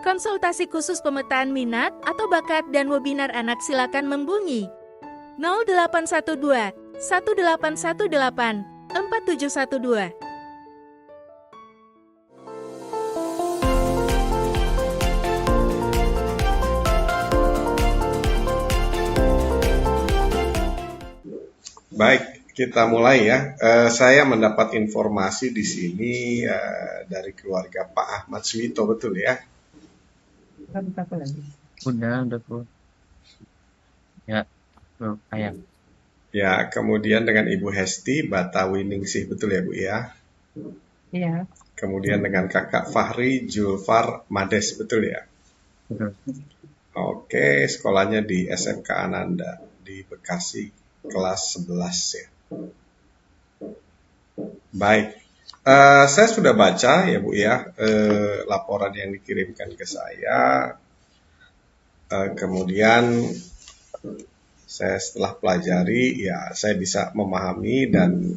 Konsultasi khusus pemetaan minat atau bakat dan webinar anak silakan menghubungi 0812 1818 4712. Baik, kita mulai ya. Saya mendapat informasi di sini dari keluarga Pak Ahmad Suwito, betul ya? Satu lagi. Udah Bu. Ya, Bu, ayah. Ya, kemudian dengan Ibu Hesti Batawiningsih, betul ya Bu ya? Iya. Kemudian dengan Kakak Fahri Julfar Mades, betul ya? Betul. Oke, sekolahnya di SMK Ananda di Bekasi, kelas 11 ya. Baik, saya sudah baca ya Bu ya, laporan yang dikirimkan ke saya. Kemudian saya setelah pelajari ya saya bisa memahami dan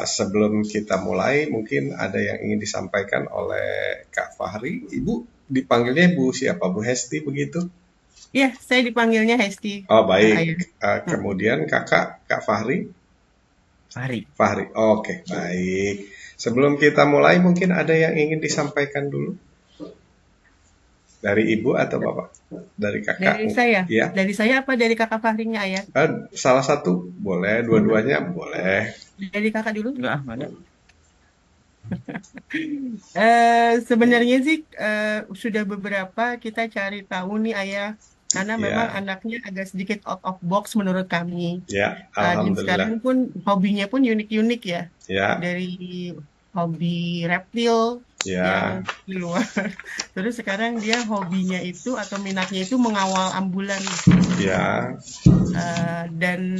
sebelum kita mulai mungkin ada yang ingin disampaikan oleh Kak Fahri. Ibu dipanggilnya Bu siapa? Bu Hesti begitu? Iya, saya dipanggilnya Hesti. Oh baik. Kemudian Kak Fahri? Fahri. Oke, baik. Sebelum kita mulai mungkin ada yang ingin disampaikan dulu? Dari Ibu atau Bapak? Dari Kakak? Dari saya. Ya. Dari saya apa dari Kakak Fahrinya, Ayah? Salah satu boleh, dua-duanya boleh. Dari Kakak dulu? Enggak, ada. Sebenarnya sih sudah beberapa kita cari tahu nih, Ayah. Karena memang anaknya agak sedikit out of box menurut kami. Ya, Dan alhamdulillah. sekarang pun hobinya pun unik-unik ya. Ya, Dari hobi reptil yang di luar. Terus sekarang dia hobinya itu atau minatnya itu mengawal ambulan. ya, Dan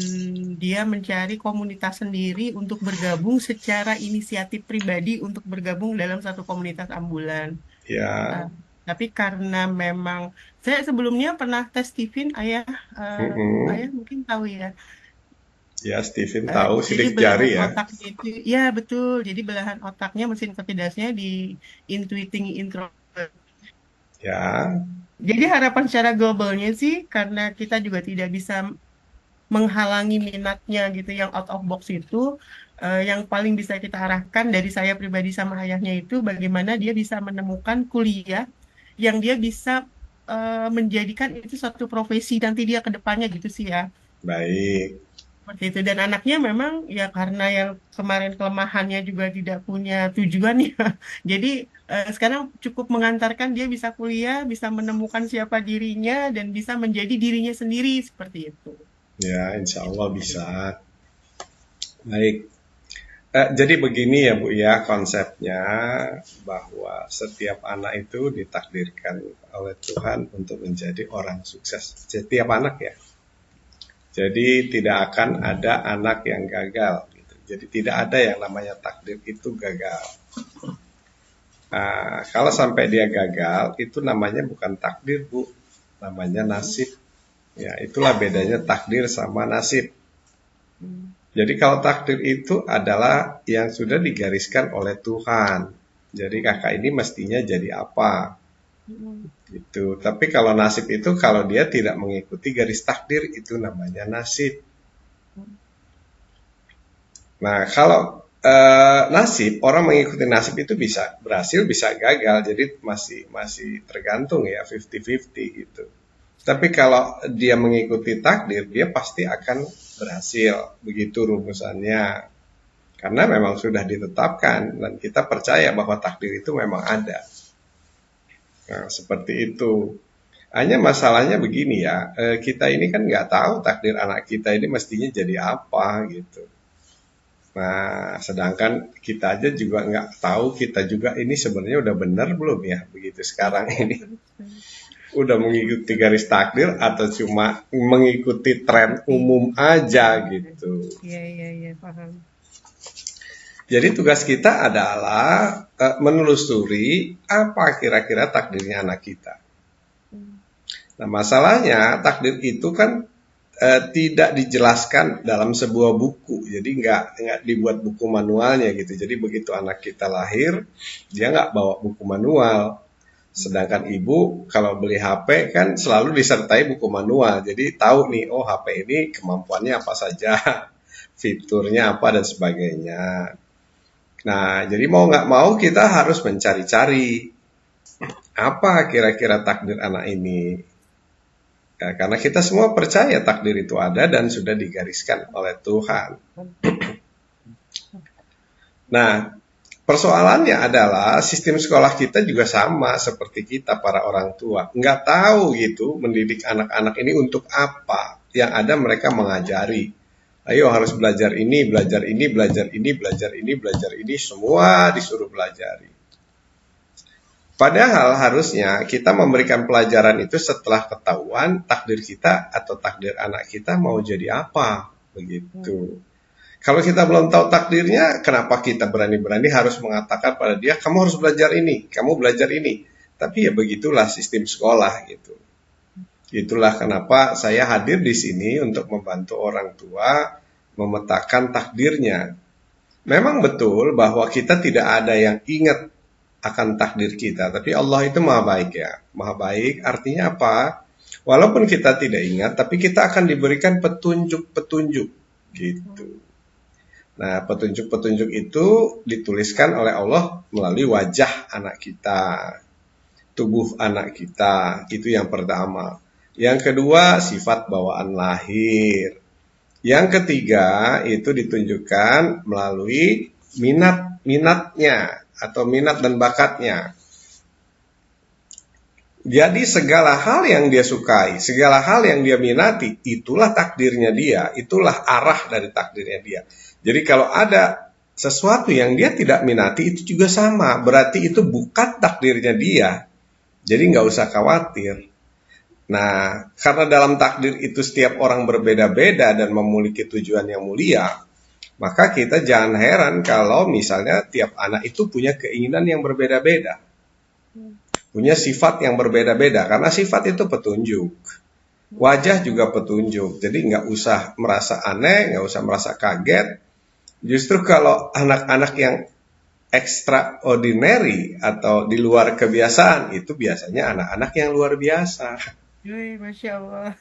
dia mencari komunitas sendiri untuk bergabung secara inisiatif pribadi untuk bergabung dalam satu komunitas ambulan. ya. Tapi karena memang saya sebelumnya pernah tes Steven, Ayah mungkin tahu ya. Ya, Steven tahu Jadi sidik belahan jari ya. otaknya itu, ya betul. Jadi belahan otaknya mesin cerdas di intuiting introvert. Ya, Jadi harapan secara globalnya sih karena kita juga tidak bisa menghalangi minatnya gitu yang out of box itu, yang paling bisa kita arahkan dari saya pribadi sama ayahnya itu bagaimana dia bisa menemukan kuliah yang dia bisa menjadikan itu suatu profesi nanti dia ke depannya gitu sih ya. baik. Seperti itu. Dan anaknya memang ya karena yang kemarin kelemahannya juga tidak punya tujuan ya. Jadi sekarang cukup mengantarkan dia bisa kuliah, bisa menemukan siapa dirinya dan bisa menjadi dirinya sendiri seperti itu. Ya, insya Allah bisa. Baik. Jadi begini ya Bu ya konsepnya bahwa setiap anak itu ditakdirkan oleh Tuhan untuk menjadi orang sukses. Setiap anak ya. Jadi tidak akan ada anak yang gagal. Gitu. Jadi tidak ada yang namanya takdir itu gagal. Kalau sampai dia gagal itu namanya bukan takdir Bu, namanya nasib. Ya itulah bedanya takdir sama nasib. Jadi kalau takdir itu adalah yang sudah digariskan oleh Tuhan. Jadi kakak ini mestinya jadi apa? Gitu. Tapi kalau nasib itu kalau dia tidak mengikuti garis takdir itu namanya nasib. Nah kalau nasib orang mengikuti nasib itu bisa berhasil bisa gagal. Jadi masih tergantung ya 50-50 gitu. Tapi kalau dia mengikuti takdir, dia pasti akan berhasil. Begitu rumusannya. Karena memang sudah ditetapkan dan kita percaya bahwa takdir itu memang ada. Nah, seperti itu. Hanya masalahnya begini ya, kita ini kan nggak tahu takdir anak kita ini mestinya jadi apa gitu. Nah, sedangkan kita aja juga nggak tahu kita juga ini sebenarnya udah benar belum ya begitu sekarang ini. Udah mengikuti garis takdir atau cuma mengikuti tren umum aja gitu. Iya, paham. Jadi tugas kita adalah menelusuri apa kira-kira takdirnya anak kita. Nah masalahnya takdir itu kan tidak dijelaskan dalam sebuah buku, jadi nggak dibuat buku manualnya gitu. Jadi begitu anak kita lahir, dia nggak bawa buku manual. Sedangkan ibu kalau beli HP kan selalu disertai buku manual. Jadi tahu nih, oh HP ini kemampuannya apa saja, fiturnya apa dan sebagainya. Nah, jadi mau nggak mau kita harus mencari-cari apa kira-kira takdir anak ini. Ya, karena kita semua percaya takdir itu ada dan sudah digariskan oleh Tuhan. Nah, persoalannya adalah sistem sekolah kita juga sama seperti kita para orang tua. Nggak tahu gitu mendidik anak-anak ini untuk apa. Yang ada mereka mengajari. Ayo harus belajar ini, belajar ini, belajar ini, belajar ini, belajar ini. Semua disuruh pelajari. Padahal harusnya kita memberikan pelajaran itu setelah ketahuan takdir kita atau takdir anak kita mau jadi apa. Begitu. Kalau kita belum tahu takdirnya, kenapa kita berani-berani harus mengatakan pada dia, kamu harus belajar ini, kamu belajar ini. Tapi ya begitulah sistem sekolah gitu. Itulah kenapa saya hadir di sini untuk membantu orang tua memetakan takdirnya. Memang betul bahwa kita tidak ada yang ingat akan takdir kita, tapi Allah itu maha baik ya. Maha baik artinya apa? Walaupun kita tidak ingat, tapi kita akan diberikan petunjuk-petunjuk gitu. Nah, petunjuk-petunjuk itu dituliskan oleh Allah melalui wajah anak kita, tubuh anak kita, itu yang pertama. Yang kedua, sifat bawaan lahir. Yang ketiga, itu ditunjukkan melalui minatnya atau minat dan bakatnya. Jadi segala hal yang dia sukai, segala hal yang dia minati, itulah takdirnya dia, itulah arah dari takdirnya dia. Jadi kalau ada sesuatu yang dia tidak minati, itu juga sama. Berarti itu bukan takdirnya dia. Jadi nggak usah khawatir. Nah, karena dalam takdir itu setiap orang berbeda-beda dan memiliki tujuan yang mulia, maka kita jangan heran kalau misalnya tiap anak itu punya keinginan yang berbeda-beda. Punya sifat yang berbeda-beda. Karena sifat itu petunjuk. Wajah juga petunjuk. Jadi nggak usah merasa aneh, nggak usah merasa kaget. Justru kalau anak-anak yang extraordinary atau di luar kebiasaan, itu biasanya anak-anak yang luar biasa. Masya Allah.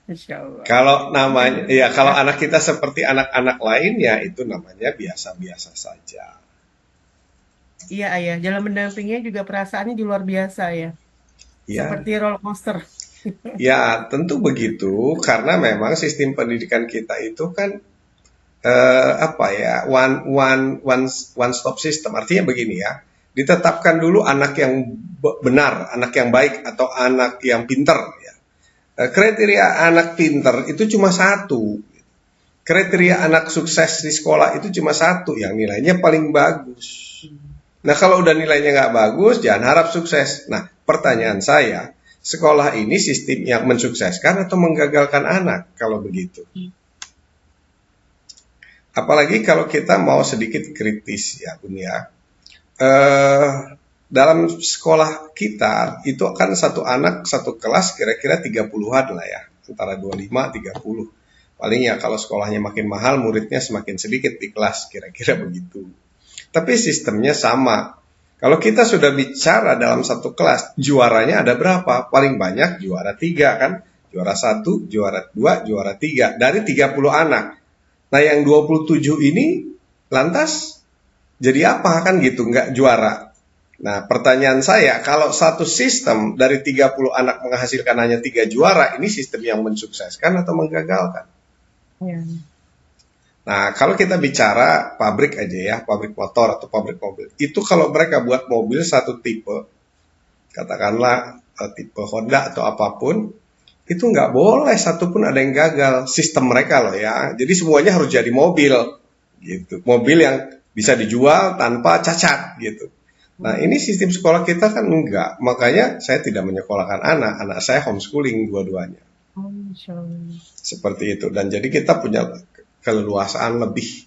Masya Allah. Kalau namanya, ya kalau anak kita seperti anak-anak lainnya, itu namanya biasa-biasa saja. Iya ayah, dalam mendampinginya juga perasaannya di luar biasa ya. Ya, Seperti roller coaster. ya tentu begitu, karena memang sistem pendidikan kita itu kan one stop system. Artinya begini ya, ditetapkan dulu anak yang benar, anak yang baik atau anak yang pintar ya. Kriteria anak pintar itu cuma satu. Kriteria anak sukses di sekolah itu cuma satu, yang nilainya paling bagus. Nah, kalau udah nilainya nggak bagus, jangan harap sukses. Nah, pertanyaan saya, sekolah ini sistem yang mensukseskan atau menggagalkan anak kalau begitu? Apalagi kalau kita mau sedikit kritis ya Bun ya. Dalam sekolah kita itu kan satu anak satu kelas kira-kira 30-an lah ya. Antara 25-30. Paling ya kalau sekolahnya makin mahal muridnya semakin sedikit di kelas kira-kira begitu. Tapi sistemnya sama. Kalau kita sudah bicara dalam satu kelas, juaranya ada berapa? Paling banyak juara 3 kan? Juara 1, juara 2, juara 3. Dari 30 anak. Nah yang 27 ini lantas jadi apa kan gitu, nggak juara. Nah pertanyaan saya, kalau satu sistem dari 30 anak menghasilkan hanya 3 juara, ini sistem yang mensukseskan atau menggagalkan? Ya. Nah kalau kita bicara pabrik aja ya, pabrik motor atau pabrik mobil, itu kalau mereka buat mobil satu tipe, katakanlah tipe Honda atau apapun, itu nggak boleh satupun ada yang gagal. Sistem mereka loh ya. Jadi semuanya harus jadi mobil gitu. Mobil yang bisa dijual tanpa cacat gitu. Nah ini sistem sekolah kita kan enggak. Makanya saya tidak menyekolahkan anak. Anak saya homeschooling dua-duanya. Seperti itu. Dan jadi kita punya keleluasaan lebih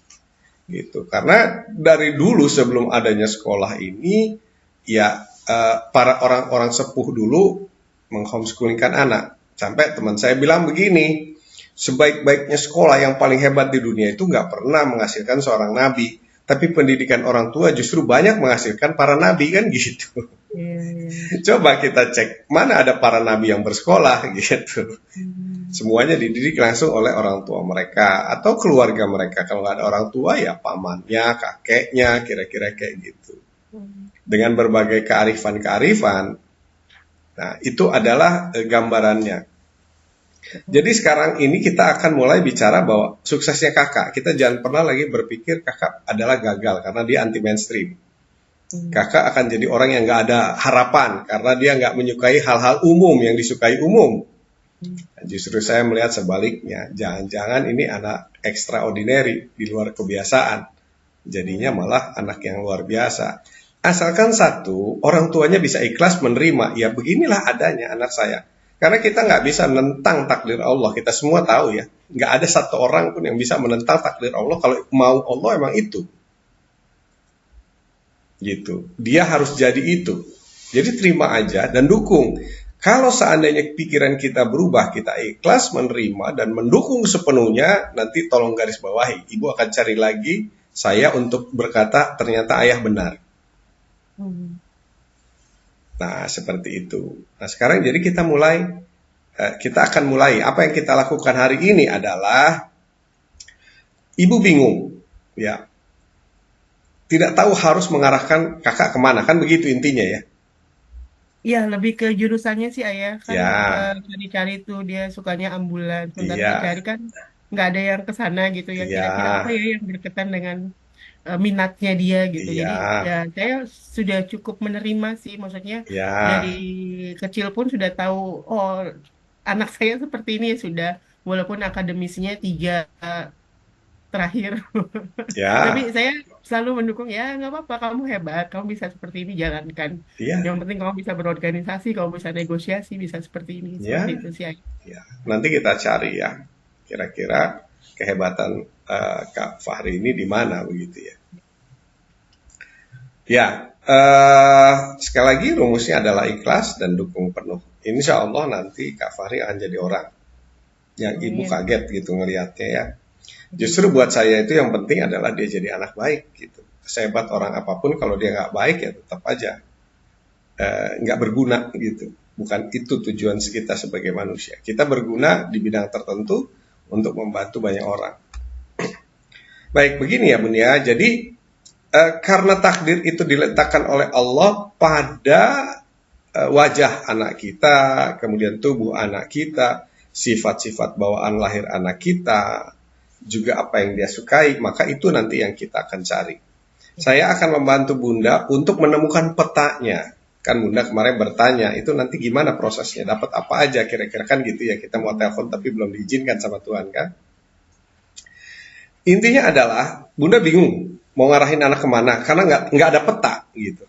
gitu. Karena dari dulu sebelum adanya sekolah ini ya para orang-orang sepuh dulu menghomeschoolingkan anak. Sampai teman saya bilang begini, sebaik-baiknya sekolah yang paling hebat di dunia itu nggak pernah menghasilkan seorang nabi. Tapi pendidikan orang tua justru banyak menghasilkan para nabi kan gitu. Iya, iya. Coba kita cek mana ada para nabi yang bersekolah gitu. Semuanya dididik langsung oleh orang tua mereka atau keluarga mereka. Kalau nggak ada orang tua ya pamannya, kakeknya, kira-kira kayak gitu. Dengan berbagai kearifan-kearifan. Nah, itu adalah gambarannya. Jadi sekarang ini kita akan mulai bicara bahwa suksesnya kakak. Kita jangan pernah lagi berpikir kakak adalah gagal karena dia anti mainstream. Kakak akan jadi orang yang nggak ada harapan karena dia nggak menyukai hal-hal umum yang disukai umum. Justru saya melihat sebaliknya. Jangan-jangan ini anak extraordinary di luar kebiasaan. Jadinya malah anak yang luar biasa. Asalkan satu, orang tuanya bisa ikhlas menerima. Ya beginilah adanya anak saya. Karena kita nggak bisa menentang takdir Allah. Kita semua tahu ya. Nggak ada satu orang pun yang bisa menentang takdir Allah. Kalau mau Allah emang itu. Gitu. Dia harus jadi itu. Jadi terima aja dan dukung. Kalau seandainya pikiran kita berubah, kita ikhlas menerima dan mendukung sepenuhnya, nanti tolong garis bawahi. Ibu akan cari lagi saya untuk berkata ternyata ayah benar. Nah, seperti itu. Nah, sekarang jadi kita akan mulai. Apa yang kita lakukan hari ini adalah ibu bingung, ya. Tidak tahu harus mengarahkan kakak kemana, kan begitu intinya ya. Iya, lebih ke jurusannya sih ayah. Kan Ya, cari-cari tuh dia sukanya ambulans. Sebentar iya, dicari kan nggak ada yang ke sana gitu ya. iya, Kira-kira apa ya yang berkaitan dengan minatnya dia gitu. iya, Jadi ya saya sudah cukup menerima sih. Maksudnya dari ya, kecil pun sudah tahu, oh anak saya seperti ini ya sudah. Walaupun akademisnya 3 terakhir. Tapi ya, saya selalu mendukung ya nggak apa-apa kamu hebat kamu bisa seperti ini jalankan yang iya, penting kamu bisa berorganisasi kamu bisa negosiasi bisa seperti ini seperti ya, itu sih. ya. Nanti kita cari ya, kira-kira kehebatan Kak Fahri ini di mana begitu ya. Ya, sekali lagi rumusnya adalah ikhlas dan dukung penuh. Insya Allah nanti Kak Fahri akan jadi orang yang ibu Amin. kaget gitu ngelihatnya ya. Justru buat saya itu yang penting adalah dia jadi anak baik gitu. Sehebat orang apapun kalau dia nggak baik ya tetap aja nggak berguna gitu. Bukan itu tujuan kita sebagai manusia. Kita berguna di bidang tertentu untuk membantu banyak orang. Baik, begini ya Bun ya. Jadi karena takdir itu diletakkan oleh Allah pada wajah anak kita, kemudian tubuh anak kita, sifat-sifat bawaan lahir anak kita, juga apa yang dia sukai, maka itu nanti yang kita akan cari. Saya akan membantu Bunda untuk menemukan petanya. Kan Bunda kemarin bertanya, itu nanti gimana prosesnya, dapat apa aja, kira-kira kan gitu ya, kita mau telepon tapi belum diizinkan sama Tuhan kan. Intinya adalah, Bunda bingung mau ngarahin anak kemana, karena nggak ada peta gitu.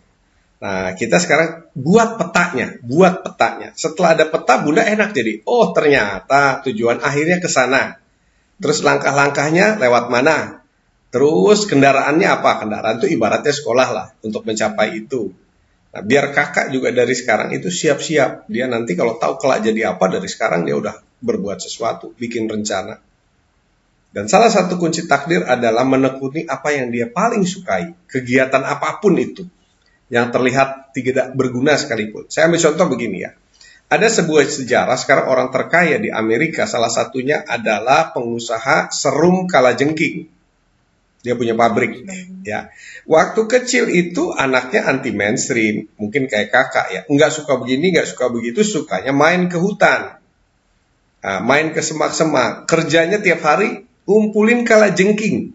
Nah, kita sekarang buat petanya. Setelah ada peta, Bunda enak jadi, oh ternyata tujuan akhirnya ke sana. Terus langkah-langkahnya lewat mana? Terus kendaraannya apa? Kendaraan itu ibaratnya sekolah lah untuk mencapai itu. Nah, biar kakak juga dari sekarang itu siap-siap. Dia nanti kalau tahu kelak jadi apa, dari sekarang dia udah berbuat sesuatu, bikin rencana. Dan salah satu kunci takdir adalah menekuni apa yang dia paling sukai. Kegiatan apapun itu. Yang terlihat tidak berguna sekalipun. Saya ambil contoh begini ya. Ada sebuah sejarah, sekarang orang terkaya di Amerika, salah satunya adalah pengusaha serum kalajengking. Dia punya pabrik. Ya. Waktu kecil itu anaknya anti mainstream, mungkin kayak kakak ya. Nggak suka begini, nggak suka begitu, sukanya main ke hutan. Nah, main ke semak-semak. Kerjanya tiap hari kumpulin kalajengking.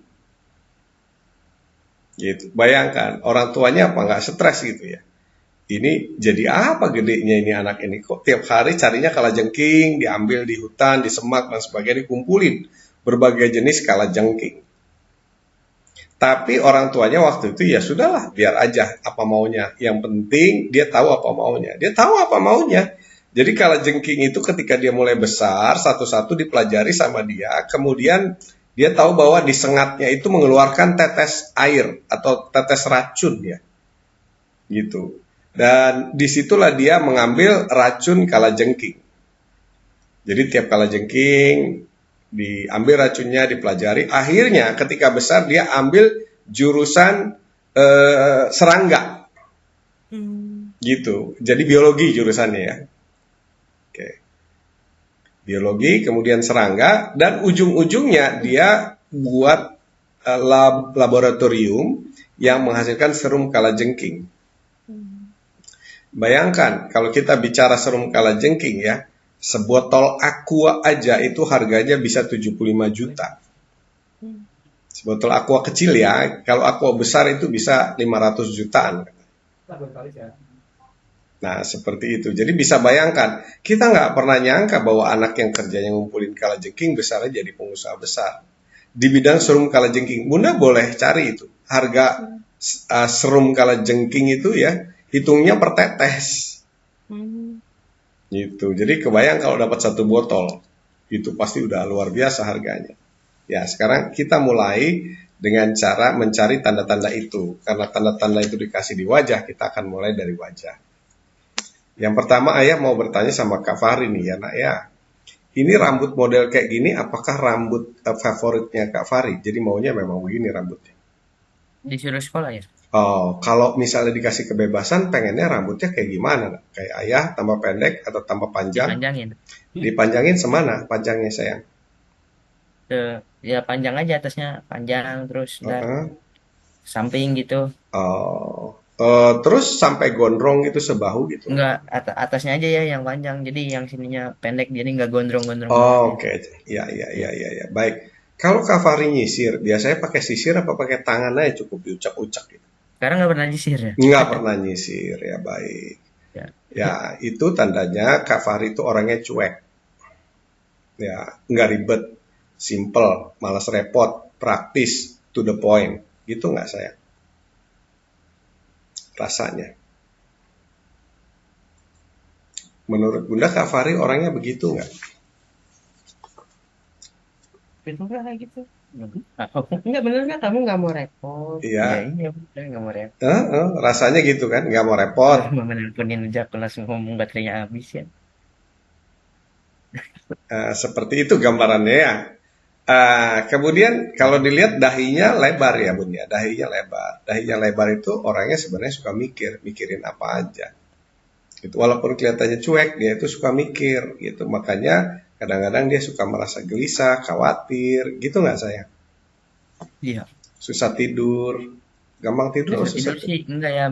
Gitu. Bayangkan, orang tuanya apa nggak stres gitu ya. Ini jadi apa gedenya ini anak ini, kok tiap hari carinya kalajengking, diambil di hutan, di semak dan sebagainya, dikumpulin berbagai jenis kalajengking. Tapi orang tuanya waktu itu ya sudahlah, biar aja apa maunya. Yang penting dia tahu apa maunya. Dia tahu apa maunya. Jadi kalajengking itu ketika dia mulai besar, satu-satu dipelajari sama dia, kemudian dia tahu bahwa di sengatnya itu mengeluarkan tetes air atau tetes racun ya. Gitu. Dan disitulah dia mengambil racun kalajengking. Jadi tiap kalajengking diambil racunnya, dipelajari. Akhirnya ketika besar dia ambil jurusan serangga. gitu. Jadi biologi jurusannya ya. Oke. Biologi, kemudian serangga, dan ujung-ujungnya dia buat laboratorium yang menghasilkan serum kalajengking. Bayangkan kalau kita bicara serum kalajengking ya, sebotol aqua aja itu harganya bisa 75 juta. Sebotol aqua kecil ya, kalau aqua besar itu bisa 500 jutaan. Nah, seperti itu. Jadi bisa bayangkan, kita nggak pernah nyangka bahwa anak yang kerjanya ngumpulin kalajengking besarnya jadi pengusaha besar. Di bidang serum kalajengking, Bunda boleh cari itu. Harga serum kalajengking itu ya, hitungnya per tetes. Gitu. Jadi kebayang kalau dapat 1 botol, itu pasti udah luar biasa harganya. Ya, sekarang kita mulai dengan cara mencari tanda-tanda itu. Karena tanda-tanda itu dikasih di wajah, kita akan mulai dari wajah. Yang pertama ayah mau bertanya sama Kak Fahri nih ya nak ya. Ini rambut model kayak gini apakah rambut favoritnya Kak Fahri? Jadi maunya memang begini rambutnya. Disuruh sekolah ya? Oh, kalau misalnya dikasih kebebasan pengennya rambutnya kayak gimana nak? Kayak ayah tambah pendek atau tambah panjang? Panjangin. Dipanjangin semana panjangnya sayang? Ya panjang aja, atasnya panjang terus Heeh. samping gitu. Oh, terus sampai gondrong gitu sebahu gitu. Enggak, atasnya aja ya yang panjang. Jadi yang sininya pendek, jadi nggak gondrong-gondrong Oh, banget oke. Ya, ya, ya, ya, ya. Baik. Kalau Kak Fahri nyisir, biasanya pakai sisir apa pakai tangan aja cukup diucak-ucak gitu? Sekarang nggak pernah disisir ya? Nggak pernah nyisir, ya baik. Ya. Ya, itu tandanya Kak Fahri itu orangnya cuek. Ya, nggak ribet, simple, malas repot, praktis, to the point. Gitu nggak saya? Rasanya. Menurut Bunda Kak Fahri orangnya begitu nggak? Betul nggak kayak gitu? Enggak, bener nggak, kamu nggak mau repot? Iya, Iya, udah nggak mau repot. rasanya gitu kan, nggak mau repot. Mau menelponin aja aku langsung ngomong baterainya habis ya. Seperti itu gambarannya ya. Kemudian kalau dilihat dahinya lebar ya Bun ya, dahinya lebar. Dahinya lebar itu orangnya sebenarnya suka mikirin apa aja. Gitu. Walaupun kelihatannya cuek, dia itu suka mikir gitu. Makanya kadang-kadang dia suka merasa gelisah, khawatir, gitu nggak sayang? Iya. Susah tidur, gampang tidur, Susah tidur sih enggak ya,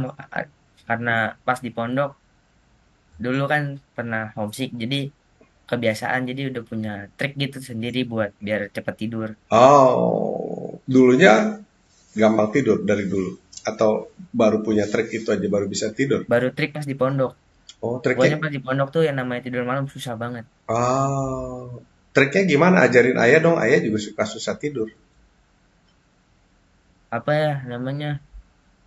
karena pas di pondok dulu kan pernah homesick, jadi kebiasaan, jadi udah punya trik gitu sendiri buat biar cepet tidur. Oh, dulunya gampang tidur dari dulu atau baru punya trik itu aja baru bisa tidur? Baru trik pas di pondok. Oh, Pokoknya triknya. pas di pondok tuh yang namanya tidur malam susah banget. Oh, triknya gimana? Ajarin ayah dong. Ayah juga suka susah tidur. Apa ya namanya?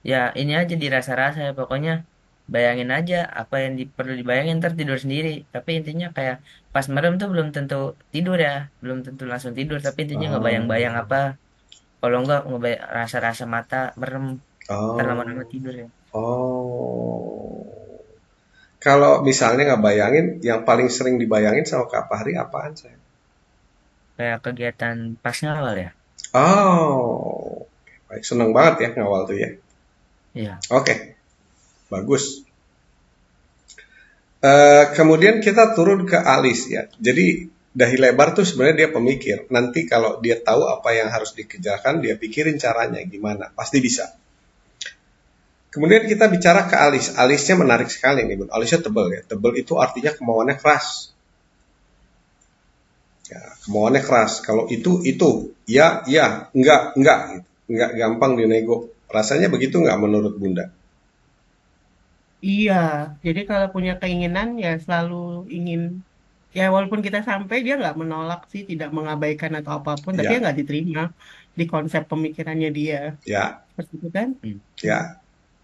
Ya ini aja dirasa-rasa ya, pokoknya bayangin aja apa yang perlu dibayangin, ntar tidur sendiri. Tapi intinya kayak pas merem tuh belum tentu tidur ya, belum tentu langsung tidur. Tapi intinya ngebayang-bayang Oh, apa. Kalau enggak ngebayang rasa-rasa mata merem, ntar lama-lama oh, tidur ya. oh. Kalau misalnya nggak bayangin, yang paling sering dibayangin sama Kak Fahri apaan saya? Kayak kegiatan pas ngawal ya. Oh, baik. Seneng banget ya ngawal tuh ya. Iya. Oke, bagus. Kemudian kita turun ke alis ya. Jadi dahi lebar tuh sebenarnya dia pemikir. Nanti kalau dia tahu apa yang harus dikerjakan, dia pikirin caranya gimana. Pasti bisa. Kemudian kita bicara ke alis. Alisnya menarik sekali nih, Bun. Alisnya tebal ya. Tebal itu artinya kemauannya keras. Ya, kemauannya keras. Kalau itu, ya, enggak, gitu. Enggak gampang dinego. Rasanya begitu enggak menurut Bunda? Iya, jadi kalau punya keinginan ya selalu ingin, ya walaupun kita sampai dia nggak menolak sih, tidak mengabaikan atau apapun, tapi ya Ya, nggak diterima di konsep pemikirannya dia. ya, Seperti itu kan? ya.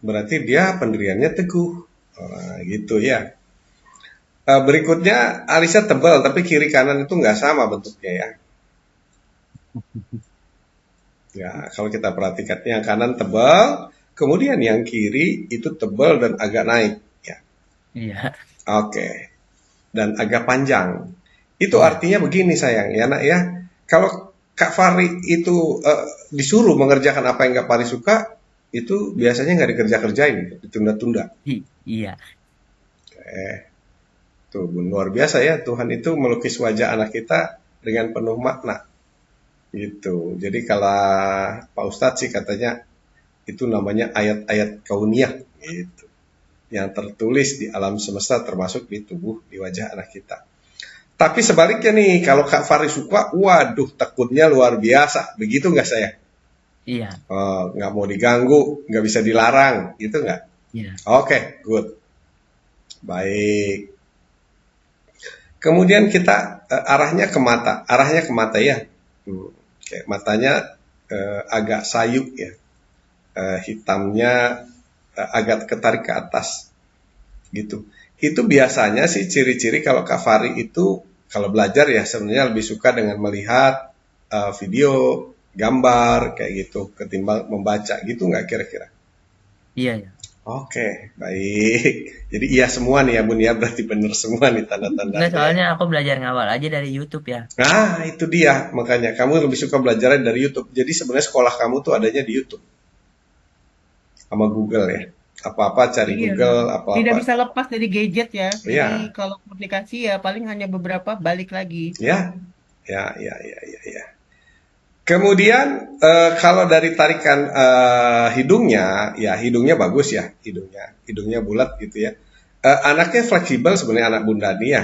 Berarti dia pendiriannya teguh. Nah, gitu ya. Berikutnya alisnya tebal, tapi kiri kanan itu nggak sama bentuknya ya. Ya, kalau kita perhatikan yang kanan tebal, kemudian yang kiri itu tebal dan agak naik. Ya, Iya. oke. Dan agak panjang. Itu Iya. artinya begini sayang, ya nak ya. Kalau Kak Fahri itu disuruh mengerjakan apa yang Kak Fahri suka, itu biasanya nggak dikerja-kerjain, ditunda-tunda. Iya, Eh, tuh luar biasa ya, Tuhan itu melukis wajah anak kita dengan penuh makna gitu. Jadi kalau Pak Ustadz sih katanya itu namanya ayat-ayat kauniyah gitu, yang tertulis di alam semesta termasuk di tubuh, di wajah anak kita. Tapi sebaliknya nih, kalau Kak Fari suka, waduh tekunnya luar biasa. Begitu nggak saya? iya, Nggak mau diganggu, nggak bisa dilarang, gitu nggak? iya, Oke, good. Baik. Kemudian kita arahnya ke mata ya. Kayak matanya agak sayup ya. Hitamnya agak ketarik ke atas gitu. Itu biasanya sih ciri-ciri kalau Kak Fari itu kalau belajar ya sebenarnya lebih suka dengan melihat video, gambar kayak gitu ketimbang membaca gitu nggak kira-kira? iya, ya. Oke, baik. Jadi iya semua nih ya Bun ya, berarti bener semua nih Enggak, tanda-tandanya ya. soalnya aku belajar ngawal aja dari YouTube ya. Nah, itu dia. Makanya kamu lebih suka belajarnya dari YouTube. Jadi sebenarnya sekolah kamu tuh adanya di YouTube sama Google ya. Apa-apa cari Iya, Google, tidak apa-apa. bisa lepas dari gadget ya. Jadi Iya, kalau komunikasi ya paling hanya beberapa balik lagi. ya, ya. Kemudian kalau dari tarikan hidungnya, ya hidungnya bagus ya, hidungnya bulat gitu ya. Anaknya fleksibel sebenarnya anak Bunda nih ya,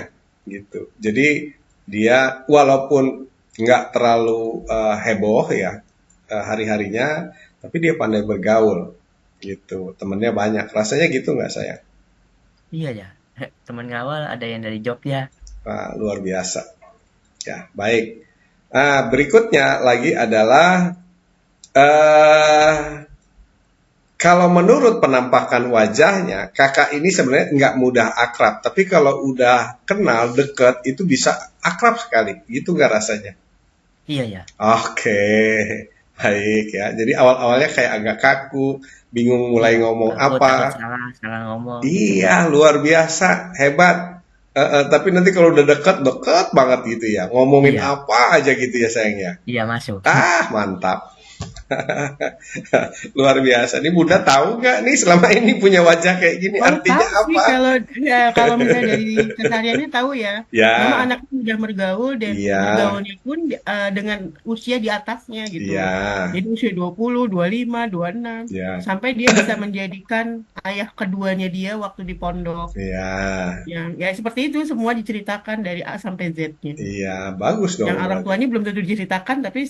gitu. Jadi dia walaupun nggak terlalu heboh ya hari-harinya, tapi dia pandai bergaul, gitu. Temennya banyak, rasanya gitu nggak saya? Iya ya. Teman ngawal ada yang dari Jogja. Luar biasa. Ya, baik. Nah, berikutnya lagi adalah eh kalau menurut penampakan wajahnya, kakak ini sebenarnya nggak mudah akrab. Tapi kalau udah kenal, deket, itu bisa akrab sekali. Gitu nggak rasanya? Iya ya. Oke, baik ya. Jadi awal-awalnya kayak agak kaku, bingung Iya, mulai ngomong aku takut apa. salah, salah ngomong. Iya, luar biasa, hebat. Tapi nanti kalau udah deket, deket banget gitu ya. Ngomongin Iya, apa aja gitu ya sayangnya. iya masuk. Mantap. Luar biasa. Ini Bunda tahu nggak nih selama ini punya wajah kayak gini Oh, artinya tahu sih apa? kalau kalau misalnya dari kesehariannya tahu ya. Memang Ya, anaknya sudah bergaul dan iya, bergaulnya pun dengan usia di atasnya gitu. iya, Jadi usia 20, 25, 26 ya, sampai dia bisa menjadikan ayah keduanya dia waktu di pondok. ya, Yang ya seperti itu semua diceritakan dari A sampai Z-nya. iya. Bagus dong Yang orang berarti. tuanya belum tentu diceritakan tapi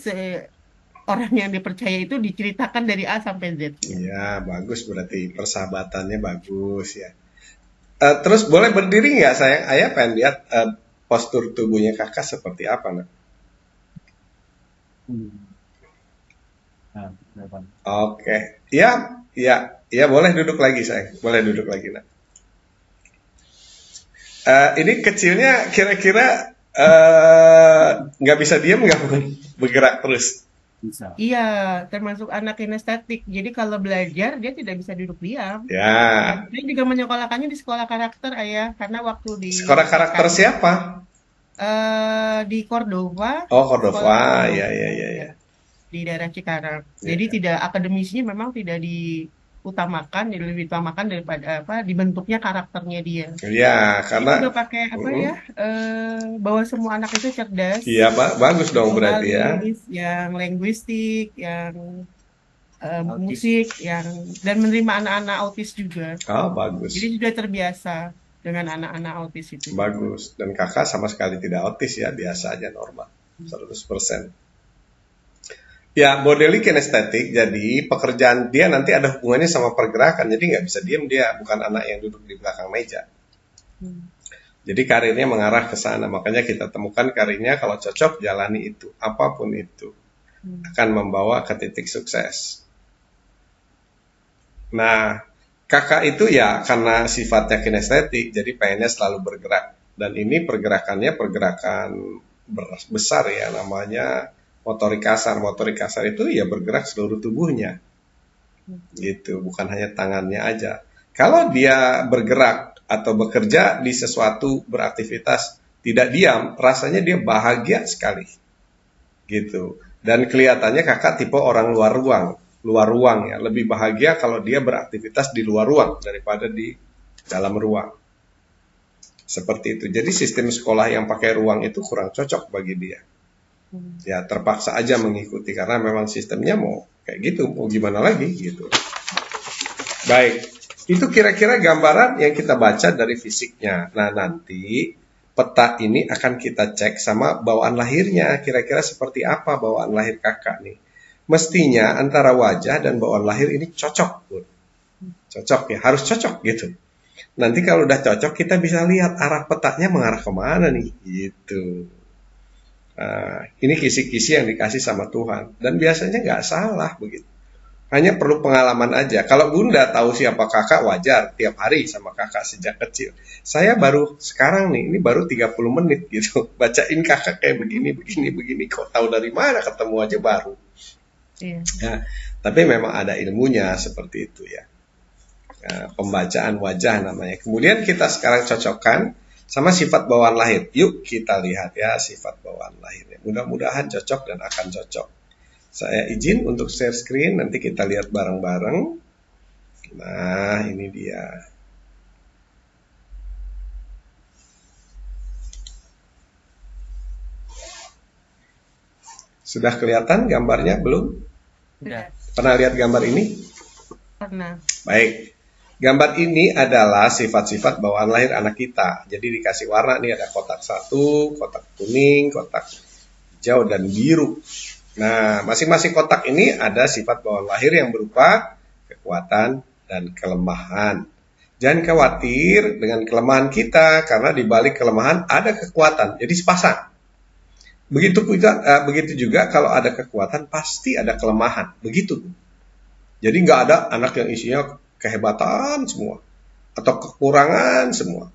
orang yang dipercaya itu diceritakan dari A sampai Z-nya. Iya, bagus berarti persahabatannya bagus ya. Terus boleh berdiri nggak sayang? Ayah pengen lihat postur tubuhnya kakak seperti apa nak? Oke, ya, ya, ya boleh duduk lagi sayang. Boleh duduk lagi nak. Ini kecilnya kira-kira nggak bisa diam nggak pun bergerak terus. Iya, termasuk anak kinestetik. Jadi kalau belajar dia tidak bisa duduk diam. Dan Ya, saya juga menyekolahkannya di sekolah karakter ayah, karena waktu di sekolah TK karakter siapa? di Cordova, Oh, sekolah Cordova, ya, Cordova ya, ya, ya, ya. di daerah Cikarang. Jadi Ya, tidak akademisnya memang tidak diutamakan, jadi lebih utamakan daripada apa dibentuknya karakternya dia. ya, Dia karena, juga pakai apa ya? mm, Bahwa semua anak itu cerdas, iya bagus dong berarti ya. vokalis, yang linguistik, yang Autis. musik, yang dan menerima anak-anak autis juga. Oh, Jadi bagus, sudah terbiasa dengan anak-anak autis itu juga. bagus. Dan kakak sama sekali tidak autis ya, biasa aja normal, 100%. Ya, bodily kinestetik, jadi pekerjaan dia nanti ada hubungannya sama pergerakan, jadi nggak bisa diem dia, bukan anak yang duduk di belakang meja. Hmm. Jadi karirnya mengarah ke sana, makanya kita temukan karirnya kalau cocok jalani itu, apapun itu Hmm. akan membawa ke titik sukses. Nah, kakak itu ya karena sifatnya kinestetik, jadi pengennya selalu bergerak. Dan ini pergerakannya pergerakan besar ya, namanya motorik kasar. Motorik kasar itu ya bergerak seluruh tubuhnya, gitu, bukan hanya tangannya aja. Kalau dia bergerak atau bekerja di sesuatu beraktivitas tidak diam, rasanya dia bahagia sekali, gitu. Dan kelihatannya kakak tipe orang luar ruang ya, lebih bahagia kalau dia beraktivitas di luar ruang daripada di dalam ruang. Seperti itu. Jadi sistem sekolah yang pakai ruang itu kurang cocok bagi dia. Ya terpaksa aja mengikuti karena memang sistemnya mau kayak gitu, mau gimana lagi gitu. Baik, itu kira-kira gambaran yang kita baca dari fisiknya. Nah nanti peta ini akan kita cek sama bawaan lahirnya, kira-kira seperti apa bawaan lahir kakak nih. Mestinya antara wajah dan bawaan lahir ini cocok, Bun. Cocok ya, harus cocok gitu. Nanti kalau udah cocok kita bisa lihat arah petanya mengarah kemana nih, gitu. Nah, ini kisi-kisi yang dikasih sama Tuhan. Dan biasanya nggak salah begitu. Hanya perlu pengalaman aja. Kalau Bunda tahu siapa kakak wajar tiap hari sama kakak sejak kecil. Saya baru sekarang nih, ini baru 30 menit gitu. Bacain kakak kayak begini, begini, begini. Kok tahu dari mana ketemu aja baru. Iya. Ya, tapi memang ada ilmunya seperti itu ya. Pembacaan wajah namanya. Kemudian kita sekarang cocokkan sama sifat bawaan lahir. Yuk kita lihat ya sifat bawaan lahirnya. Mudah-mudahan cocok dan akan cocok. Saya izin untuk share screen, nanti kita lihat bareng-bareng. Nah, ini dia. Sudah kelihatan gambarnya belum? Udah. Pernah lihat gambar ini? Pernah. Baik. Gambar ini adalah sifat-sifat bawaan lahir anak kita. Jadi dikasih warna nih, ada kotak 1, kotak kuning, kotak hijau, dan biru. Nah, masing-masing kotak ini ada sifat bawaan lahir yang berupa kekuatan dan kelemahan. Jangan khawatir dengan kelemahan kita, karena di balik kelemahan ada kekuatan. Jadi sepasang. Begitu juga kalau ada kekuatan pasti ada kelemahan. Begitu. Jadi nggak ada anak yang isinya kehebatan semua atau kekurangan semua.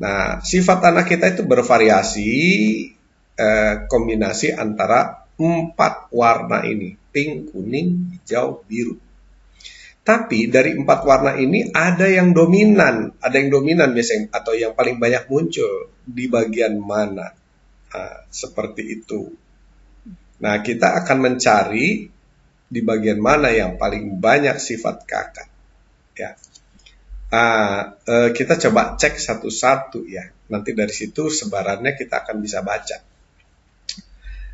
Nah, sifat anak kita itu bervariasi, kombinasi antara 4 warna ini, pink, kuning, hijau, biru. Tapi dari 4 warna ini ada yang dominan biasanya atau yang paling banyak muncul di bagian mana. Nah, seperti itu. Nah, kita akan mencari di bagian mana yang paling banyak sifat kakak. Ya. Kita coba cek satu-satu ya. Nanti dari situ sebarannya kita akan bisa baca.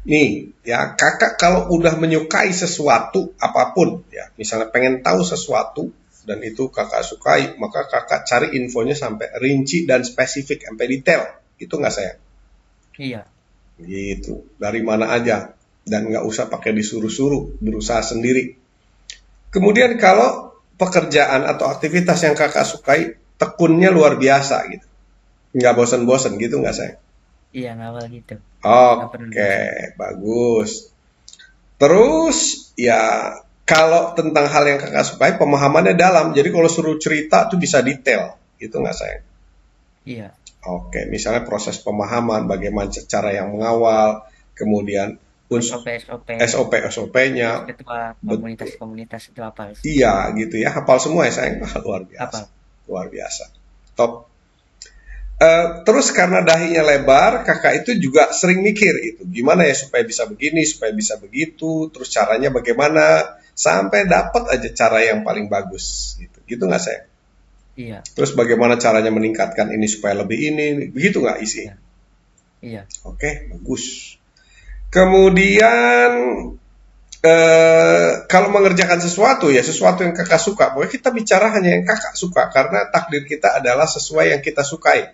Nih, ya kakak kalau udah menyukai sesuatu apapun, ya misalnya pengen tahu sesuatu dan itu kakak sukai, maka kakak cari infonya sampai rinci dan spesifik, sampai detail. Itu nggak sayang? Iya. Gitu, dari mana aja. Dan nggak usah pakai disuruh-suruh, berusaha sendiri. Kemudian kalau pekerjaan atau aktivitas yang kakak sukai, tekunnya luar biasa gitu. Nggak bosan-bosan gitu nggak sayang? Iya, ngawal gitu. Nggak perlu Oke, bagus. Terus ya kalau tentang hal yang kakak sukai, pemahamannya dalam. Jadi kalau suruh cerita tuh bisa detail, gitu nggak sayang? Iya. Oke, misalnya proses pemahaman, bagaimana cara yang mengawal, kemudian SOP-nya, ketua komunitas itu apa? iya gitu ya, hafal semua ya sayang, luar biasa, Apa? luar biasa, top. Terus karena dahinya lebar, kakak itu juga sering mikir itu, gimana ya supaya bisa begini, supaya bisa begitu, terus caranya bagaimana, sampai dapat aja cara yang paling bagus, gitu nggak sayang? Iya. Terus bagaimana caranya meningkatkan ini supaya lebih ini, begitu nggak isi? Iya. Oke, bagus. Kemudian kalau mengerjakan sesuatu ya sesuatu yang kakak suka, pokoknya kita bicara hanya yang kakak suka karena takdir kita adalah sesuai yang kita sukai.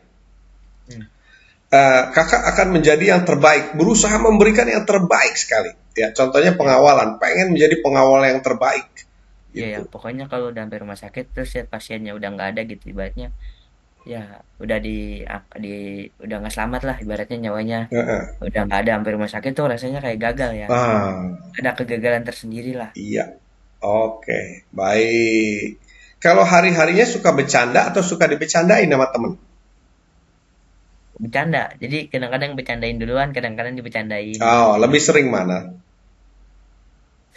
Kakak akan menjadi yang terbaik, berusaha memberikan yang terbaik sekali. Ya, contohnya pengawalan, pengen menjadi pengawal yang terbaik. Iya, Gitu. ya, pokoknya kalau udah sampai rumah sakit terus ya pasiennya udah nggak ada gitu ibaratnya, ya udah udah nggak selamat lah ibaratnya nyawanya, udah nggak ada sampai rumah sakit tuh rasanya kayak gagal ya, ada kegagalan tersendiri lah. Iya, oke, baik. Kalau hari-harinya suka bercanda atau suka dibecandain sama temen? Bercanda, jadi kadang-kadang bercandain duluan, kadang-kadang dibercandain. Oh, lebih sering mana?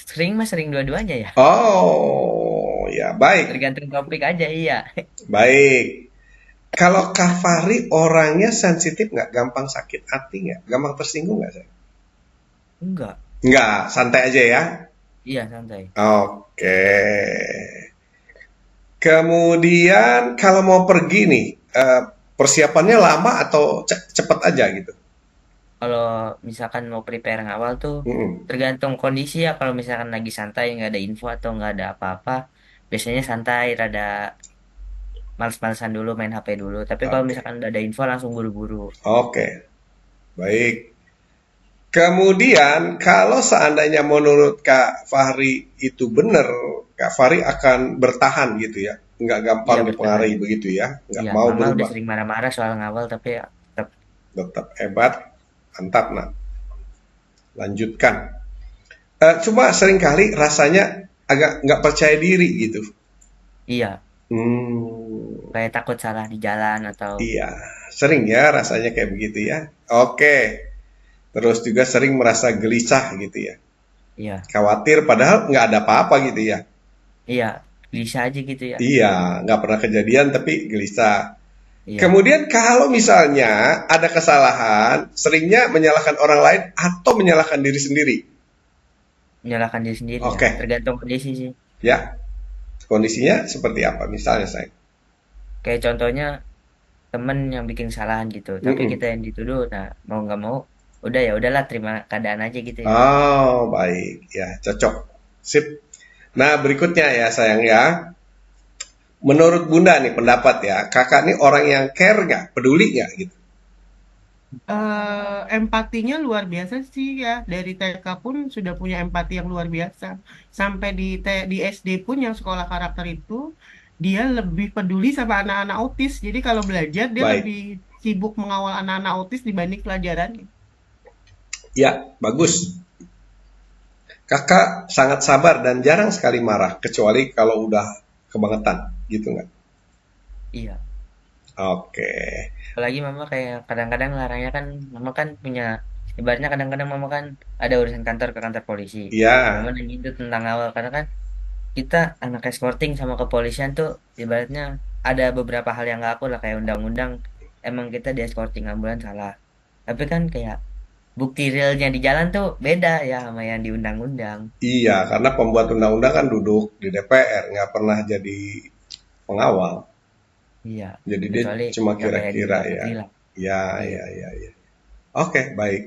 Sering dua-duanya ya, Oh, ya baik, tergantung topik aja. Iya. baik. Kalau Kak Fahri orangnya sensitif nggak? Gampang sakit hati nggak? Gampang tersinggung nggak sih? Enggak. Nggak, santai aja ya. Iya, santai. Oke. Kemudian kalau mau pergi nih, persiapannya lama atau cepet aja gitu? Kalau misalkan mau prepare ngawal tuh Mm-mm. tergantung kondisi ya. Kalau misalkan lagi santai nggak ada info atau nggak ada apa-apa, biasanya santai, rada males-malesan dulu main HP dulu. Tapi kalau Oke, misalkan udah ada info langsung buru-buru. oke, baik. Kemudian kalau seandainya menurut Kak Fahri itu benar, Kak Fahri akan bertahan gitu ya, nggak gampang Iya bertahan. dipengaruhi begitu ya, nggak Iya, mau mama udah berubah, sering marah-marah soal ngawal tapi ya tetap. tetap hebat, mantap, nah, lanjutkan. Cuma seringkali rasanya agak nggak percaya diri gitu. Iya, Hmm, kayak takut salah di jalan atau iya, sering ya rasanya kayak begitu ya. Oke, terus juga sering merasa gelisah gitu ya. iya, Khawatir padahal nggak ada apa-apa gitu ya. iya, bisa aja gitu ya. Iya, nggak pernah kejadian tapi gelisah. Iya, Kemudian kalau misalnya ada kesalahan, seringnya menyalahkan orang lain atau menyalahkan diri sendiri. menyalahkan diri sendiri ya. Oke, Tergantung kondisi sih. ya, kondisinya seperti apa? Misalnya saya. Kayak contohnya temen yang bikin kesalahan gitu, tapi Mm-mm. kita yang dituduh, nah mau nggak mau, udah ya udahlah terima keadaan aja gitu ya. Oh, baik. Ya, cocok. Sip. Nah, berikutnya ya sayang ya. Menurut Bunda nih pendapat ya, kakak nih orang yang care nggak, peduli nggak gitu. Empatinya luar biasa sih ya. Dari TK pun sudah punya empati yang luar biasa. Sampai di SD pun yang sekolah karakter itu, dia lebih peduli sama anak-anak autis. Jadi kalau belajar, dia lebih Baik. sibuk mengawal anak-anak autis dibanding pelajaran. Ya, bagus. Kakak sangat sabar dan jarang sekali marah, kecuali kalau udah kebangetan, gitu nggak? Iya. Oke. Apalagi mama kayak kadang-kadang larangnya kan, mama kan punya, ibaratnya kadang-kadang mama kan ada urusan kantor ke kantor polisi. Nah, Ya, mama nanya itu tentang awal, karena kan kita anak escorting sama kepolisian tuh ibaratnya ada beberapa hal yang nggak aku lah kayak undang-undang emang kita di escorting ambulan salah. Tapi kan kayak bukti realnya di jalan tuh beda ya sama yang di undang-undang. iya, karena pembuat undang-undang kan duduk di DPR, nggak pernah jadi pengawal. Iya, Jadi dia kecuali cuma yang kayak di kira-kira luar ya. negeri lah. Ya, Iya, ya, ya, ya. Oke, baik.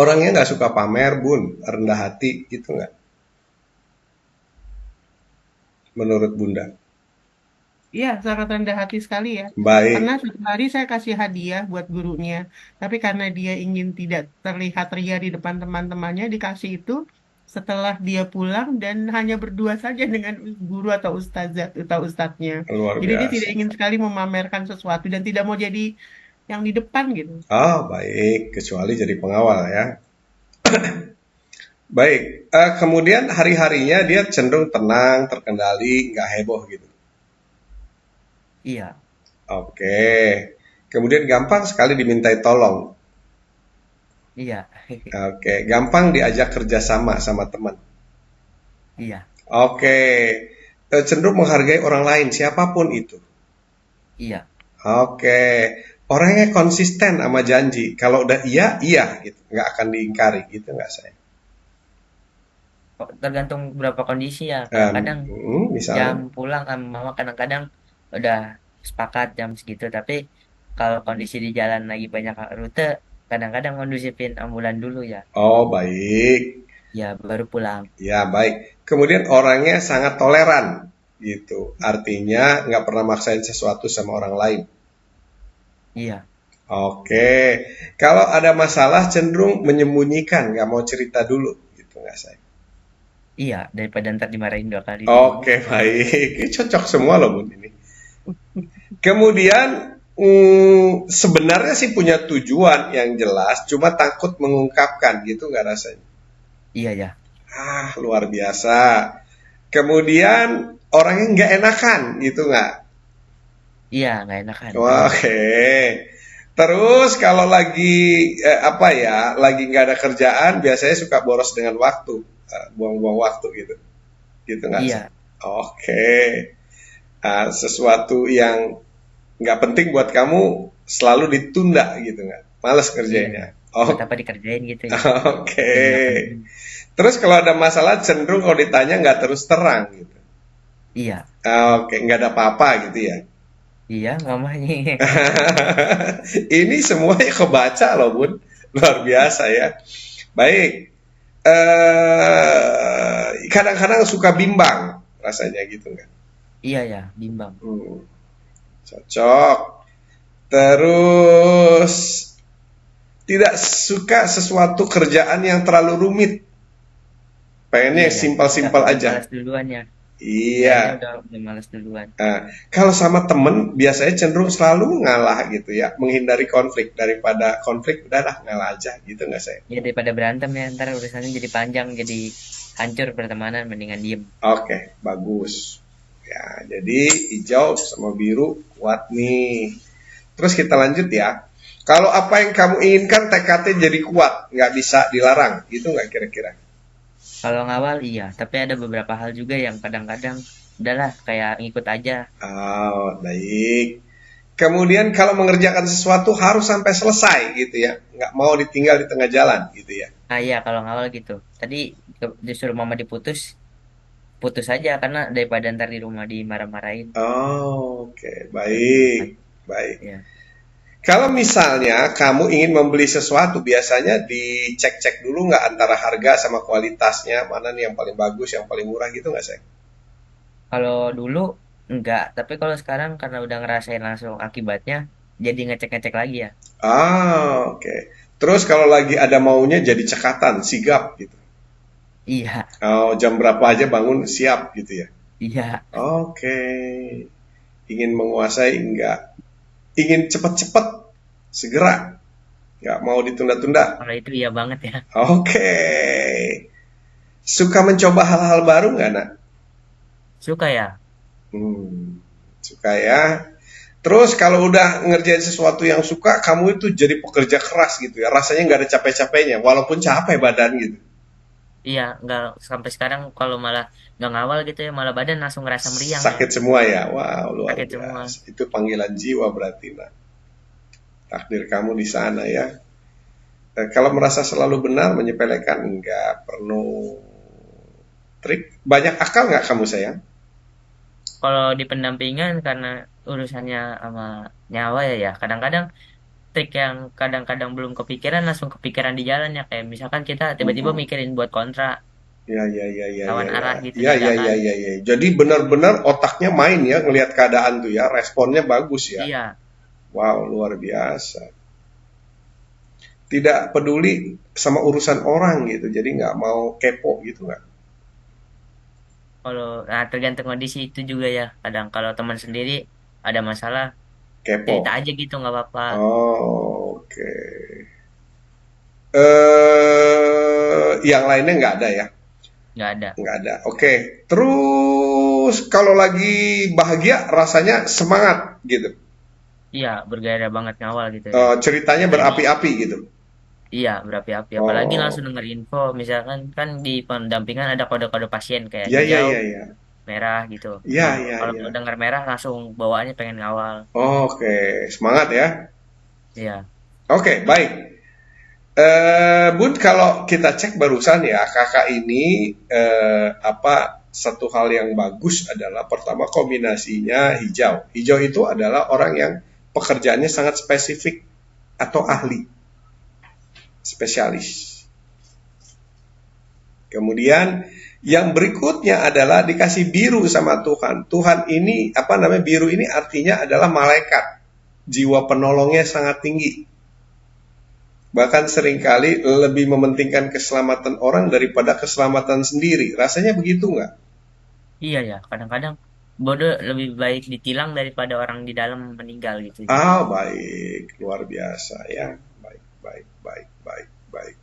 Orangnya nggak suka pamer, Bun. Rendah hati, gitu nggak? Menurut Bunda. Iya, sangat rendah hati sekali ya. Pernah Baik. suatu hari saya kasih hadiah buat gurunya, tapi karena dia ingin tidak terlihat ria di depan teman-temannya, dikasih itu setelah dia pulang dan hanya berdua saja dengan guru atau ustadznya. Luar Jadi dia tidak biasa. ingin sekali memamerkan sesuatu dan tidak mau jadi yang di depan gitu. Oh, baik. Kecuali jadi pengawal ya. Baik. Kemudian hari-harinya dia cenderung tenang, terkendali, nggak heboh gitu. iya, Oke. Kemudian gampang sekali dimintai tolong. iya, Oke. Gampang diajak kerjasama sama teman. iya, Oke. Cenderung menghargai orang lain, siapapun itu. iya. Oke. Orangnya konsisten sama janji. Kalau udah iya, iya gitu. Nggak akan diingkari gitu nggak saya? Kok tergantung beberapa kondisi ya. Kadang-kadang jam Misalnya. pulang sama mama kadang-kadang udah sepakat jam segitu, tapi kalau kondisi di jalan lagi banyak rute, kadang-kadang kondusifin ambulan dulu ya. Oh, baik. Ya baru pulang. Ya, baik. Kemudian orangnya sangat toleran gitu. Artinya nggak pernah maksain sesuatu sama orang lain. Iya, Oke. Kalau ada masalah cenderung menyembunyikan, nggak mau cerita dulu gitu nggak saya? iya daripada ntar dimarahin 2 kali dulu. Oke, baik. Cocok semua loh Bun ini. Kemudian sebenarnya sih punya tujuan yang jelas, cuma takut mengungkapkan gitu nggak rasanya? Iya ya, Ah, luar biasa. Kemudian orangnya nggak enakan gitu nggak? iya nggak enakan. Wah, oke. Terus kalau lagi apa ya, lagi nggak ada kerjaan, biasanya suka boros dengan waktu, buang-buang waktu gitu, gitu nggak sih? Iya, Oke. Sesuatu yang nggak penting buat kamu selalu ditunda gitu nggak? Males iya. kerjanya. Buat Oh, apa dikerjain gitu ya? oke. Yang nggak penting. Terus kalau ada masalah cenderung kalau ditanya nggak terus terang gitu. Iya, Oke, nggak ada apa-apa gitu ya. iya mamanya. Ini semuanya kebaca loh, Bun. Luar biasa ya. Baik. Kadang-kadang suka bimbang rasanya gitu nggak? Iya ya, bimbang. Hmm, cocok. Terus tidak suka sesuatu kerjaan yang terlalu rumit. Pengennya Iya yang ya, simpel-simpel udah aja. malas duluan ya. Kayaknya Iya. udah malas duluan. Nah, kalau sama temen biasanya cenderung selalu ngalah gitu ya, menghindari konflik daripada konflik udahlah ngalah aja gitu nggak saya? Ya daripada berantem ya, ntar urusannya jadi panjang, jadi hancur pertemanan, mendingan diem. Oke, bagus. Ya, jadi hijau sama biru kuat nih. Terus kita lanjut ya. Kalau apa yang kamu inginkan tekadnya jadi kuat, nggak bisa dilarang, gitu nggak kira-kira? Kalau ngawal iya, tapi ada beberapa hal juga yang kadang-kadang udahlah kayak ngikut aja. Oh, baik. Kemudian kalau mengerjakan sesuatu harus sampai selesai gitu ya, nggak mau ditinggal di tengah jalan gitu ya. Ah iya, kalau ngawal gitu. Tadi disuruh mama diputus, putus aja karena daripada ntar di rumah dimarah-marahin. Oh, oke, baik, baik. Ya. Kalau misalnya kamu ingin membeli sesuatu, biasanya dicek-cek dulu nggak antara harga sama kualitasnya, mana nih yang paling bagus, yang paling murah gitu nggak, Seng? Kalau dulu enggak, tapi kalau sekarang karena udah ngerasain langsung akibatnya, jadi ngecek-ngecek lagi ya. Ah, oke. Terus kalau lagi ada maunya jadi cekatan, sigap gitu. Iya, Oh, jam berapa aja bangun siap gitu ya. iya. Oke. Ingin menguasai enggak. Ingin cepat-cepat, segera. Nggak mau ditunda-tunda. Kalau itu iya banget ya. Oke. Suka mencoba hal-hal baru nggak, nak? Suka ya? Suka ya. Terus kalau udah ngerjain sesuatu yang suka, kamu itu jadi pekerja keras gitu ya. Rasanya nggak ada capek-capeknya, walaupun capek badan gitu. Iya, nggak sampai sekarang kalau malah nggak ngawal gitu ya, malah badan langsung ngerasa meriang ya. Sakit semua ya. Wow, luar Sakit semua. biasa. Itu panggilan jiwa berarti, nak. Takdir kamu di sana ya. Kalau merasa selalu benar, menyepelekan enggak perlu trik. Banyak akal nggak kamu sayang? Kalau di pendampingan karena urusannya sama nyawa ya ya, kadang-kadang trik yang kadang-kadang belum kepikiran langsung kepikiran di jalan ya, kayak misalkan kita tiba-tiba Mhm. mikirin buat kontra Ya, ya, ya, ya, ya, lawan ya, arah gitu ya, di ya, ya, jalan. ya, ya. Jadi benar-benar otaknya main ya, ngelihat keadaan tuh ya, responnya bagus ya. Iya, Wow, luar biasa. Tidak peduli sama urusan orang gitu, jadi nggak mau kepo gitu nggak? kalau nah tergantung kondisi itu juga ya. Kadang kalau teman sendiri ada masalah Kepo. cerita aja gitu nggak apa-apa, Oh, oke. Yang lainnya nggak ada ya? nggak ada. Nggak ada. Oke. Terus kalau lagi bahagia rasanya semangat gitu. Iya, bergairah banget ngawal gitu ya. Ceritanya Lagi berapi-api gitu. iya berapi-api. Apalagi langsung Oh, denger info. Misalkan kan di pendampingan ada kode-kode pasien kayak ya, ya, hijau, ya, ya. merah gitu. Ya, Nah, ya, kalau ya. dengar merah langsung bawaannya pengen ngawal. Oke, semangat ya. Iya, Oke, baik. Bun, kalau kita cek barusan ya, kakak ini satu hal yang bagus adalah pertama kombinasinya hijau. Hijau itu adalah orang yang pekerjaannya sangat spesifik atau ahli, spesialis. Kemudian yang berikutnya adalah dikasih biru sama Tuhan. Tuhan ini biru ini artinya adalah malaikat. Jiwa penolongnya sangat tinggi. Bahkan seringkali lebih mementingkan keselamatan orang daripada keselamatan sendiri. Rasanya begitu nggak? iya ya. Kadang-kadang bodoh lebih baik ditilang daripada orang di dalam meninggal gitu. Ah, baik. Luar biasa ya. Baik, baik, baik, baik, baik.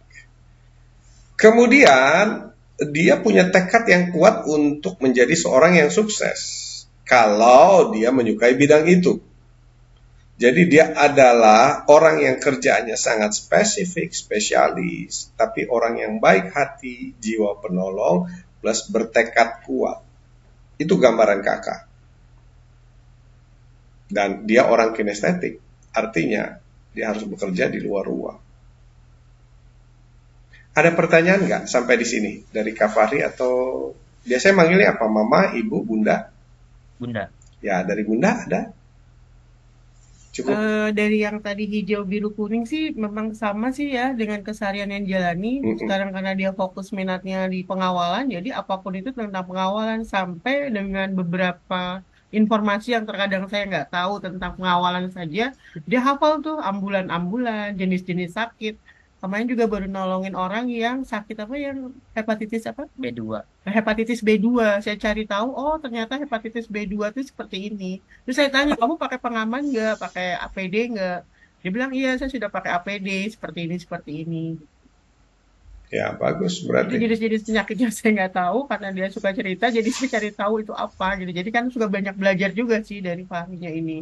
Kemudian, dia punya tekad yang kuat untuk menjadi seorang yang sukses. Kalau dia menyukai bidang itu. Jadi dia adalah orang yang kerjaannya sangat spesifik, spesialis, tapi orang yang baik hati, jiwa penolong, plus bertekad kuat. Itu gambaran kakak. Dan dia orang kinestetik, artinya dia harus bekerja di luar ruang. Ada pertanyaan nggak sampai di sini dari Kak Fahri atau biasanya manggilnya apa? Mama, Ibu, Bunda? Bunda. Ya, dari Bunda ada? Cukup. Dari yang tadi hijau, biru, kuning sih memang sama sih ya dengan keseharian yang jalani. Mm-mm. Sekarang karena dia fokus minatnya di pengawalan, jadi apapun itu tentang pengawalan sampai dengan beberapa informasi yang terkadang saya nggak tahu tentang pengawalan saja, dia hafal tuh ambulan-ambulan, jenis-jenis sakit. Kemarin juga baru nolongin orang yang sakit apa yang hepatitis apa? B2. Hepatitis B2. Saya cari tahu, oh ternyata hepatitis B2 itu seperti ini. Terus saya tanya, kamu pakai pengaman nggak? Pakai APD nggak? Dia bilang, iya saya sudah pakai APD, seperti ini, seperti ini. Ya, bagus Itu berarti. jenis-jenis penyakitnya saya nggak tahu, karena dia suka cerita, jadi saya cari tahu itu apa gitu. Jadi kan suka banyak belajar juga sih dari Fahrinya ini.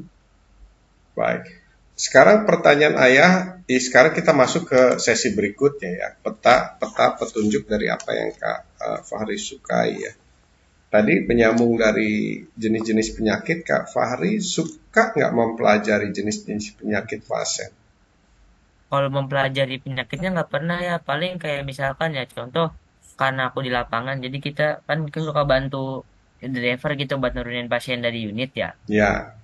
Baik. Sekarang pertanyaan ayah, sekarang kita masuk ke sesi berikutnya ya. Peta petunjuk dari apa yang Kak Fahri sukai ya. Tadi penyambung dari jenis-jenis penyakit, Kak Fahri suka nggak mempelajari jenis-jenis penyakit pasien? Kalau mempelajari penyakitnya nggak pernah ya, paling kayak misalkan ya contoh, karena aku di lapangan, jadi kita kan suka bantu driver gitu buat nurunin pasien dari unit ya. Ya,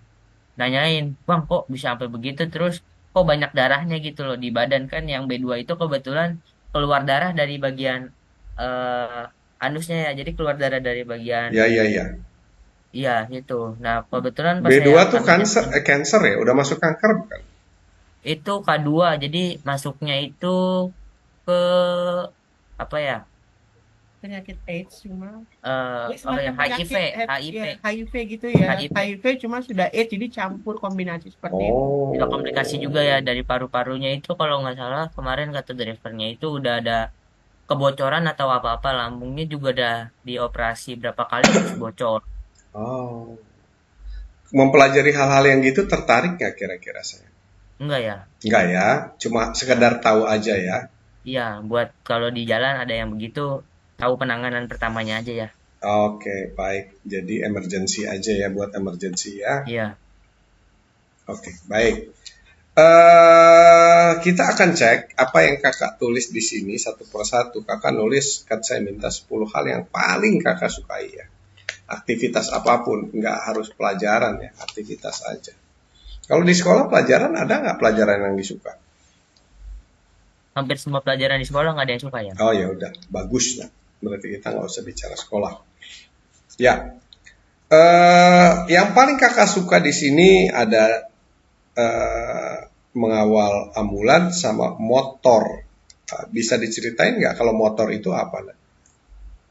Nanyain, bang kok bisa sampai begitu, terus kok banyak darahnya gitu loh di badan, kan yang B2 itu kebetulan keluar darah dari bagian anusnya ya, jadi keluar darah dari bagian, ya, ya, ya. iya gitu. Nah kebetulan pas saya B2 tuh ambil cancer ya, udah masuk kanker bukan? itu K2, jadi masuknya itu ke apa ya, Penyakit AIDS cuma, ya oh ya semacam HIV, penyakit HIV, ya, HIV gitu ya. HIV. HIV cuma sudah AIDS, jadi campur kombinasi seperti itu. Bisa komplikasi juga Oh, ya dari paru-parunya itu, kalau nggak salah kemarin kata drivernya itu udah ada kebocoran atau apa-apa, lambungnya juga udah dioperasi berapa kali terus bocor. oh. Mempelajari hal-hal yang gitu tertarik nggak kira-kira saya? Enggak ya? Nggak ya, cuma sekedar tahu aja ya. Iya, buat kalau di jalan ada yang begitu, tahu penanganan pertamanya aja ya. Oke, baik. Jadi emergency aja ya, buat emergency ya. Iya. Oke, baik. Kita akan cek apa yang kakak tulis di sini satu persatu. Kakak nulis, kan saya minta 10 hal yang paling kakak sukai ya. Aktivitas apapun, nggak harus pelajaran ya, aktivitas aja. Kalau di sekolah pelajaran ada nggak pelajaran yang disuka? Hampir semua pelajaran di sekolah nggak ada yang suka ya. Oh ya udah, bagus ya. Berarti kita nggak usah bicara sekolah. Ya, yang paling kakak suka di sini ada eh, mengawal ambulans sama motor. Bisa diceritain nggak kalau motor itu apa? Nak?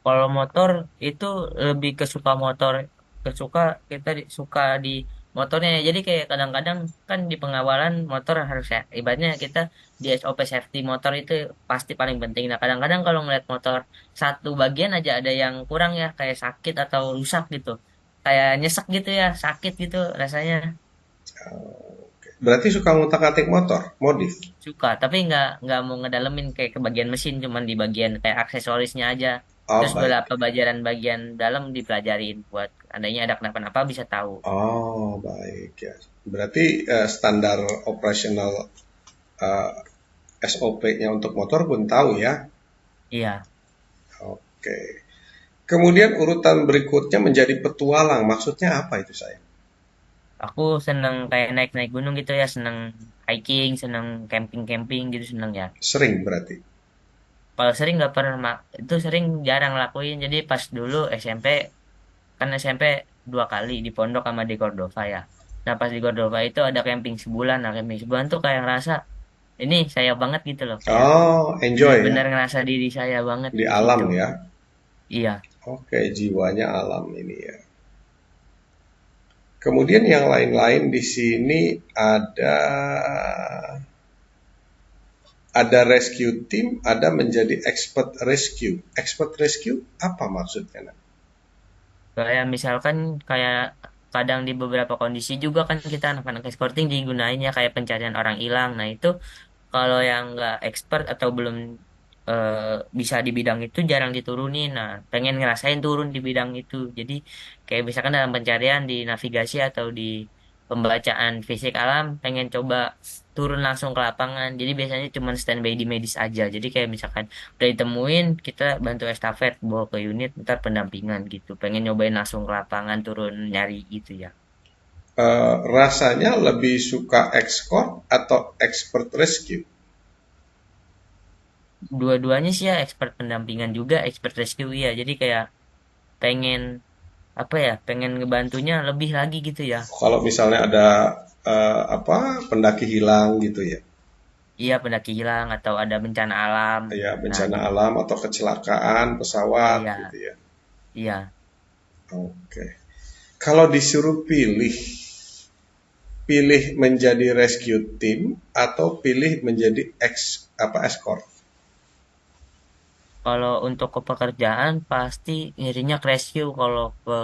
Kalau motor itu lebih ke suka motor, ke suka kita suka di motornya. Jadi kayak kadang-kadang kan di pengawalan motor harus ya, ibaratnya kita di SOP safety motor itu pasti paling penting. Nah kadang-kadang kalau ngeliat motor satu bagian aja ada yang kurang ya, kayak sakit atau rusak gitu, kayak nyesek gitu ya, sakit gitu rasanya. Berarti suka ngutak-atik motor, modif. Suka, tapi nggak mau ngedalemin kayak ke bagian mesin, cuman di bagian kayak aksesorisnya aja. Oh Terus baik. beberapa bagian dalam dipelajarin buat andainya ada kenapa-napa bisa tahu. Oh baik ya. Berarti standar operasional SOP-nya untuk motor pun tahu ya. Iya, Oke. Kemudian urutan berikutnya menjadi petualang. Maksudnya apa itu saya? aku seneng kayak naik-naik gunung gitu ya, seneng hiking, seneng camping-camping gitu, seneng ya. Sering berarti. Kalau sering nggak pernah, itu sering jarang lakuin. Jadi pas dulu SMP, kan SMP 2 kali di pondok sama di Cordova ya. Nah pas di Cordova itu ada camping sebulan. Nah camping sebulan tuh kayak ngerasa ini saya banget gitu loh, kayak Oh, enjoy ya. bener-bener ngerasa diri saya banget Di di alam situ. ya. Iya, Oke, jiwanya alam ini ya. Kemudian yang lain-lain di sini ada rescue team, ada menjadi expert rescue. Expert rescue apa maksudnya? Nak? kayak misalkan kayak kadang di beberapa kondisi juga kan kita anak-anak sporting digunainnya kayak pencarian orang hilang. Nah itu kalau yang nggak expert atau belum eh, bisa di bidang itu jarang diturunin. Nah pengen ngerasain turun di bidang itu. Jadi kayak misalkan dalam pencarian di navigasi atau di pembacaan fisik alam, pengen coba turun langsung ke lapangan. Jadi biasanya cuma standby di medis aja. Jadi kayak misalkan udah ditemuin, kita bantu estafet bawa ke unit, ntar pendampingan gitu. Pengen nyobain langsung ke lapangan turun nyari gitu ya. Rasanya lebih suka escort atau expert rescue? Dua-duanya sih ya, expert pendampingan juga, expert rescue ya. Jadi kayak pengen apa ya, pengen ngebantunya lebih lagi gitu ya. Kalau misalnya ada apa pendaki hilang gitu ya, Iya, pendaki hilang atau ada bencana alam. ya Nah, bencana gitu. alam atau kecelakaan pesawat gitu Iya, ya. iya. Oke. Kalau disuruh pilih, pilih menjadi rescue team atau pilih menjadi escort? Kalau untuk ke pekerjaan pasti ngirinya ke rescue. Kalau ke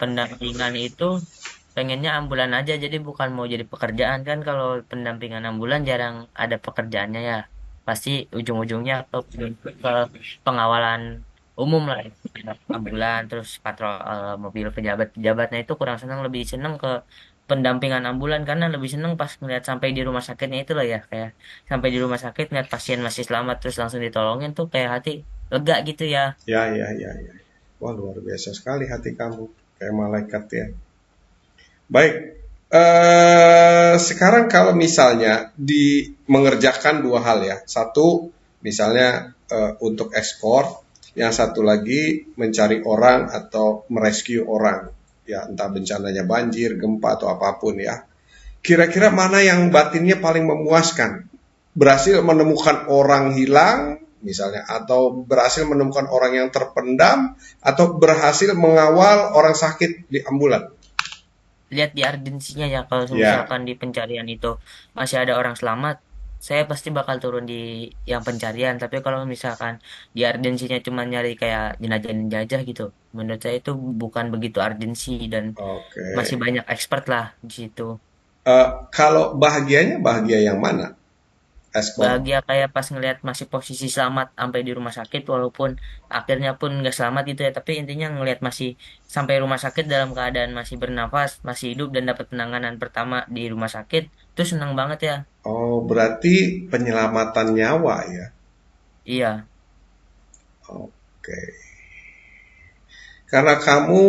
pendampingan itu pengennya ambulan aja. Jadi bukan mau jadi pekerjaan kan. Kalau pendampingan ambulan jarang ada pekerjaannya ya. Pasti ujung-ujungnya ke pengawalan umum lah. Ambulan terus patrol mobil pejabat-pejabatnya itu kurang senang. Lebih senang ke pendampingan ambulan karena lebih senang pas ngeliat sampai di rumah sakitnya itu loh ya. Kayak sampai di rumah sakit ngeliat pasien masih selamat terus langsung ditolongin tuh kayak hati lega gitu ya. Ya, ya, ya, ya. Wah, luar biasa sekali hati kamu. Kayak malaikat ya. Baik, sekarang kalau misalnya mengerjakan dua hal ya. Satu, misalnya untuk ekspor, yang satu lagi mencari orang atau merescue orang. Ya, entah bencananya banjir, gempa, atau apapun ya. Kira-kira mana yang batinnya paling memuaskan? Berhasil menemukan orang hilang, misalnya, atau berhasil menemukan orang yang terpendam, atau berhasil mengawal orang sakit di ambulan? Lihat di urgensinya ya kalau Ya, misalkan di pencarian itu masih ada orang selamat saya pasti bakal turun di yang pencarian tapi kalau misalkan di urgensinya cuma nyari kayak jenazah-jenazah gitu menurut saya itu bukan begitu urgensi dan oke. masih banyak expert lah di situ. Kalau bahagianya bahagia yang mana? Escort. Bahagia kayak pas ngelihat masih posisi selamat sampai di rumah sakit walaupun akhirnya pun nggak selamat gitu ya tapi intinya ngelihat masih sampai rumah sakit dalam keadaan masih bernafas masih hidup dan dapat penanganan pertama di rumah sakit itu senang banget ya. Oh, berarti penyelamatan nyawa ya. Iya, Oke. Karena kamu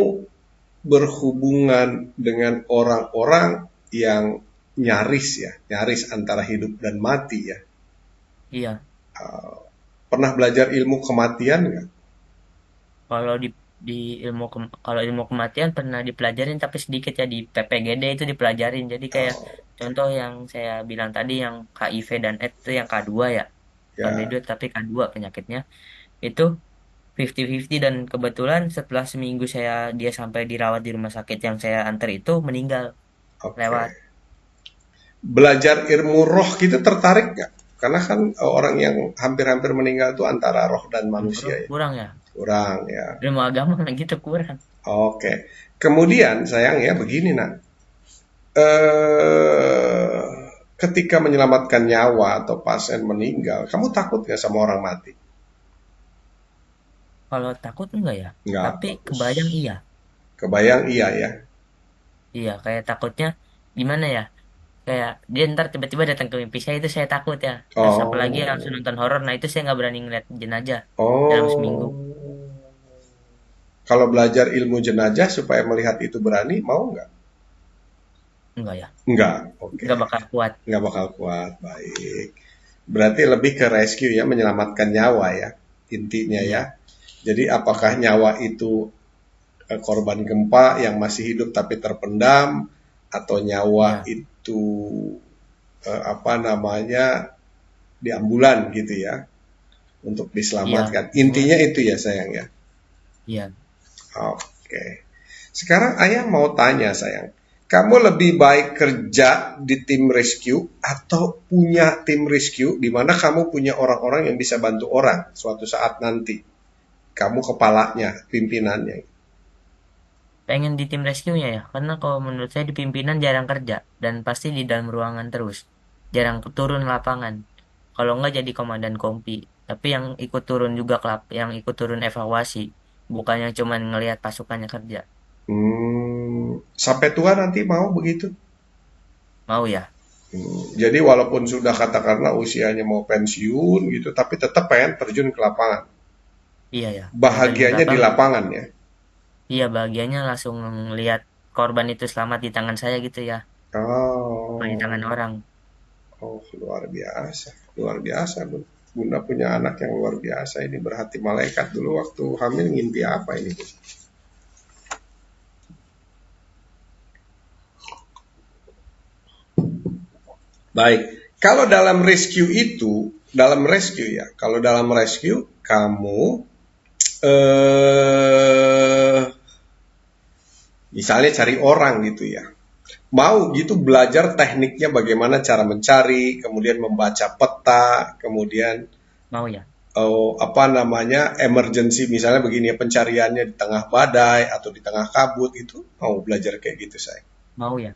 berhubungan dengan orang-orang yang nyaris ya, nyaris antara hidup dan mati ya. iya. Pernah belajar ilmu kematian nggak? Kalau di kalau ilmu kematian pernah dipelajarin tapi sedikit ya di PPGD itu dipelajarin. Jadi kayak Oh, contoh yang saya bilang tadi yang HIV dan AIDS itu yang K2 ya. Bukan ya, D2 tapi K2 penyakitnya. Itu 50-50 dan kebetulan setelah seminggu dia sampai dirawat di rumah sakit yang saya antar itu meninggal oke. lewat. Belajar ilmu roh kita tertarik nggak? Karena kan orang yang hampir-hampir meninggal itu antara roh dan manusia ya. Kurang ya. Kurang ya. Ilmu agama gitu kurang. Oke. Kemudian sayang ya begini nak. eh Ketika menyelamatkan nyawa atau pasien meninggal, kamu takut nggak sama orang mati? Kalau takut enggak ya. Nggak, Tapi bagus. kebayang iya. Kebayang iya ya. Iya kayak takutnya gimana ya. Kayak dia ntar tiba-tiba datang ke mimpi saya itu saya takut ya terus apalagi langsung Oh, nonton horor nah itu saya nggak berani ngeliat jenazah dalam seminggu. oh. Kalau belajar ilmu jenazah supaya melihat itu berani, mau nggak? Enggak ya, Nggak, oke. nggak bakal kuat. Nggak bakal kuat, baik. Berarti lebih ke rescue ya, menyelamatkan nyawa ya, intinya ya. Iya, Jadi apakah nyawa itu korban gempa yang masih hidup tapi terpendam, atau nyawa iya, itu apa namanya di ambulan gitu ya, untuk iya, diselamatkan. pokoknya Intinya itu ya sayang ya. iya. Oke. Sekarang ayah mau tanya sayang, kamu lebih baik kerja di tim rescue atau punya tim rescue di mana kamu punya orang-orang yang bisa bantu orang suatu saat nanti? Kamu kepalanya, pimpinannya. Pengen di tim rescue-nya ya karena kalau menurut saya di pimpinan jarang kerja dan pasti di dalam ruangan terus jarang turun lapangan kalau nggak jadi komandan kompi tapi yang ikut turun juga yang ikut turun evakuasi bukan yang cuman ngelihat pasukannya kerja. Hmm. Sampai tua nanti mau begitu? Mau ya? Jadi walaupun sudah katakanlah usianya mau pensiun gitu, tapi tetap pengen terjun ke lapangan. Iya ya, pengen terjun ke Bahagianya di lapangan. lapangan ya. Iya, bahagianya langsung lihat korban itu selamat di tangan saya gitu ya, bukan di tangan Oh, orang. oh luar biasa, luar biasa Bun. Bunda punya anak yang luar biasa ini berhati malaikat. Dulu waktu hamil ngimpi apa ini Bun? Baik, kalau dalam rescue itu, dalam rescue ya, kalau dalam rescue kamu eh misalnya cari orang gitu ya, mau gitu belajar tekniknya bagaimana cara mencari, kemudian membaca peta, kemudian Mau ya? apa namanya emergency misalnya begini ya pencariannya di tengah badai atau di tengah kabut itu mau belajar kayak gitu saya. Mau ya?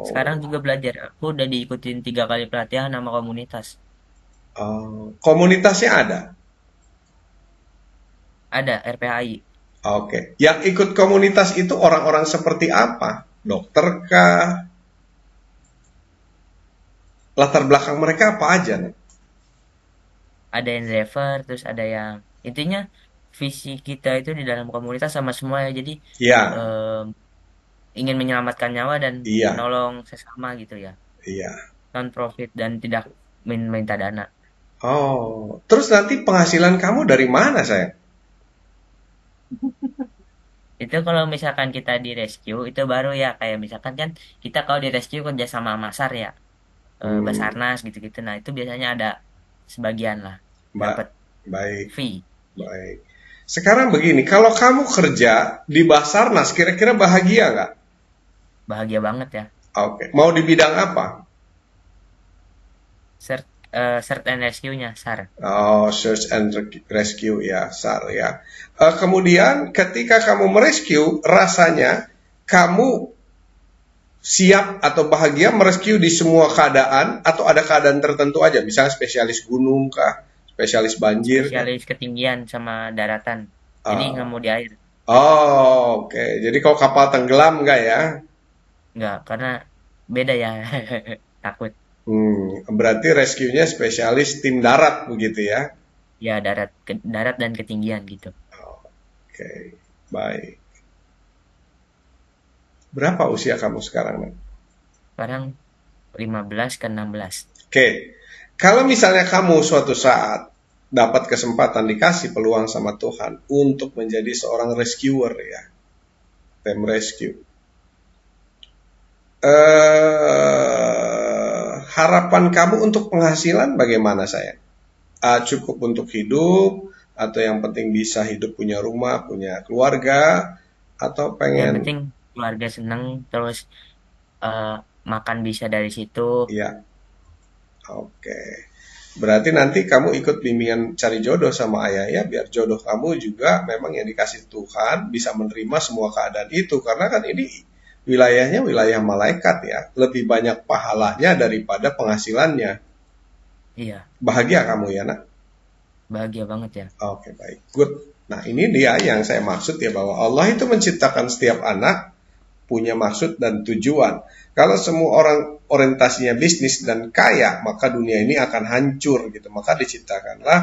Sekarang Oh, juga belajar. Aku udah diikutin 3 kali pelatihan sama komunitas. komunitasnya ada. Ada RPHI. Oke, yang ikut komunitas itu orang-orang seperti apa? Dokter kah? Latar belakang mereka apa aja nih? Ada yang driver, terus ada yang intinya visi kita itu di dalam komunitas sama semua ya. Jadi Ya, em, ingin menyelamatkan nyawa dan iya, menolong sesama gitu ya. iya. Non profit dan tidak minta dana. Oh, terus nanti penghasilan kamu dari mana saya? Itu kalau misalkan kita di rescue itu baru ya, kayak misalkan kan kita kalau di rescue kerja sama Masar ya, Hmm, Basarnas gitu-gitu. Nah, itu biasanya ada sebagian lah Mbak, dapat baik, fee. baik. Sekarang begini, kalau kamu kerja di Basarnas, kira-kira bahagia nggak? Bahagia banget ya. Oke, mau di bidang apa? Search, search and rescue-nya, SAR. Oh, search and rescue ya, SAR ya. Kemudian ketika kamu merescue, rasanya kamu siap atau bahagia merescue di semua keadaan atau ada keadaan tertentu aja, misalnya spesialis gunung kah, spesialis banjir kah? Spesialis ketinggian sama daratan. Jadi nggak Ah, mau di air. oh, oke. Jadi kalau kapal tenggelam enggak ya? Nggak, karena beda ya. Takut. Berarti rescue-nya spesialis tim darat begitu ya? Ya, darat dan ketinggian gitu. Oke, baik. Berapa usia kamu sekarang, Nak? Sekarang 15 ke 16. Oke, kalau misalnya kamu suatu saat dapat kesempatan dikasih peluang sama Tuhan untuk menjadi seorang rescuer ya, tim rescue. Harapan kamu untuk penghasilan bagaimana saya? Cukup untuk hidup atau yang penting bisa hidup punya rumah, punya keluarga atau Yang pengen penting keluarga seneng, terus eh, makan bisa dari situ. ya, oke. Berarti nanti kamu ikut bimbingan cari jodoh sama ayah ya, biar jodoh kamu juga memang yang dikasih Tuhan bisa menerima semua keadaan itu. Karena kan ini wilayahnya wilayah malaikat ya, lebih banyak pahalanya daripada penghasilannya. Iya, Bahagia kamu ya, nak? bahagia banget ya. Oke, baik. Good. Nah, ini dia yang saya maksud ya, bahwa Allah itu menciptakan setiap anak punya maksud dan tujuan. Kalau semua orang orientasinya bisnis dan kaya, maka dunia ini akan hancur gitu. Maka diciptakanlah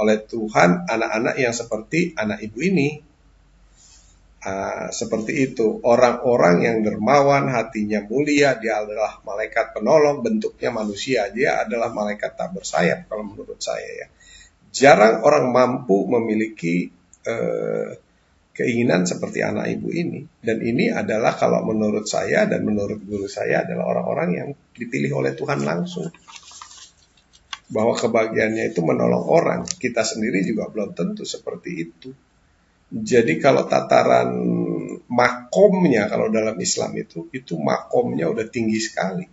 oleh Tuhan anak-anak yang seperti anak ibu ini. Seperti itu, orang-orang yang dermawan, hatinya mulia, dia adalah malaikat penolong, bentuknya manusia, dia adalah malaikat tak bersayap kalau menurut saya ya. Jarang orang mampu memiliki eh, keinginan seperti anak ibu ini. Dan ini adalah kalau menurut saya dan menurut guru saya adalah orang-orang yang dipilih oleh Tuhan langsung. Bahwa kebahagiaannya itu menolong orang. Kita sendiri juga belum tentu seperti itu. Jadi kalau tataran makomnya kalau dalam Islam itu makomnya udah tinggi sekali.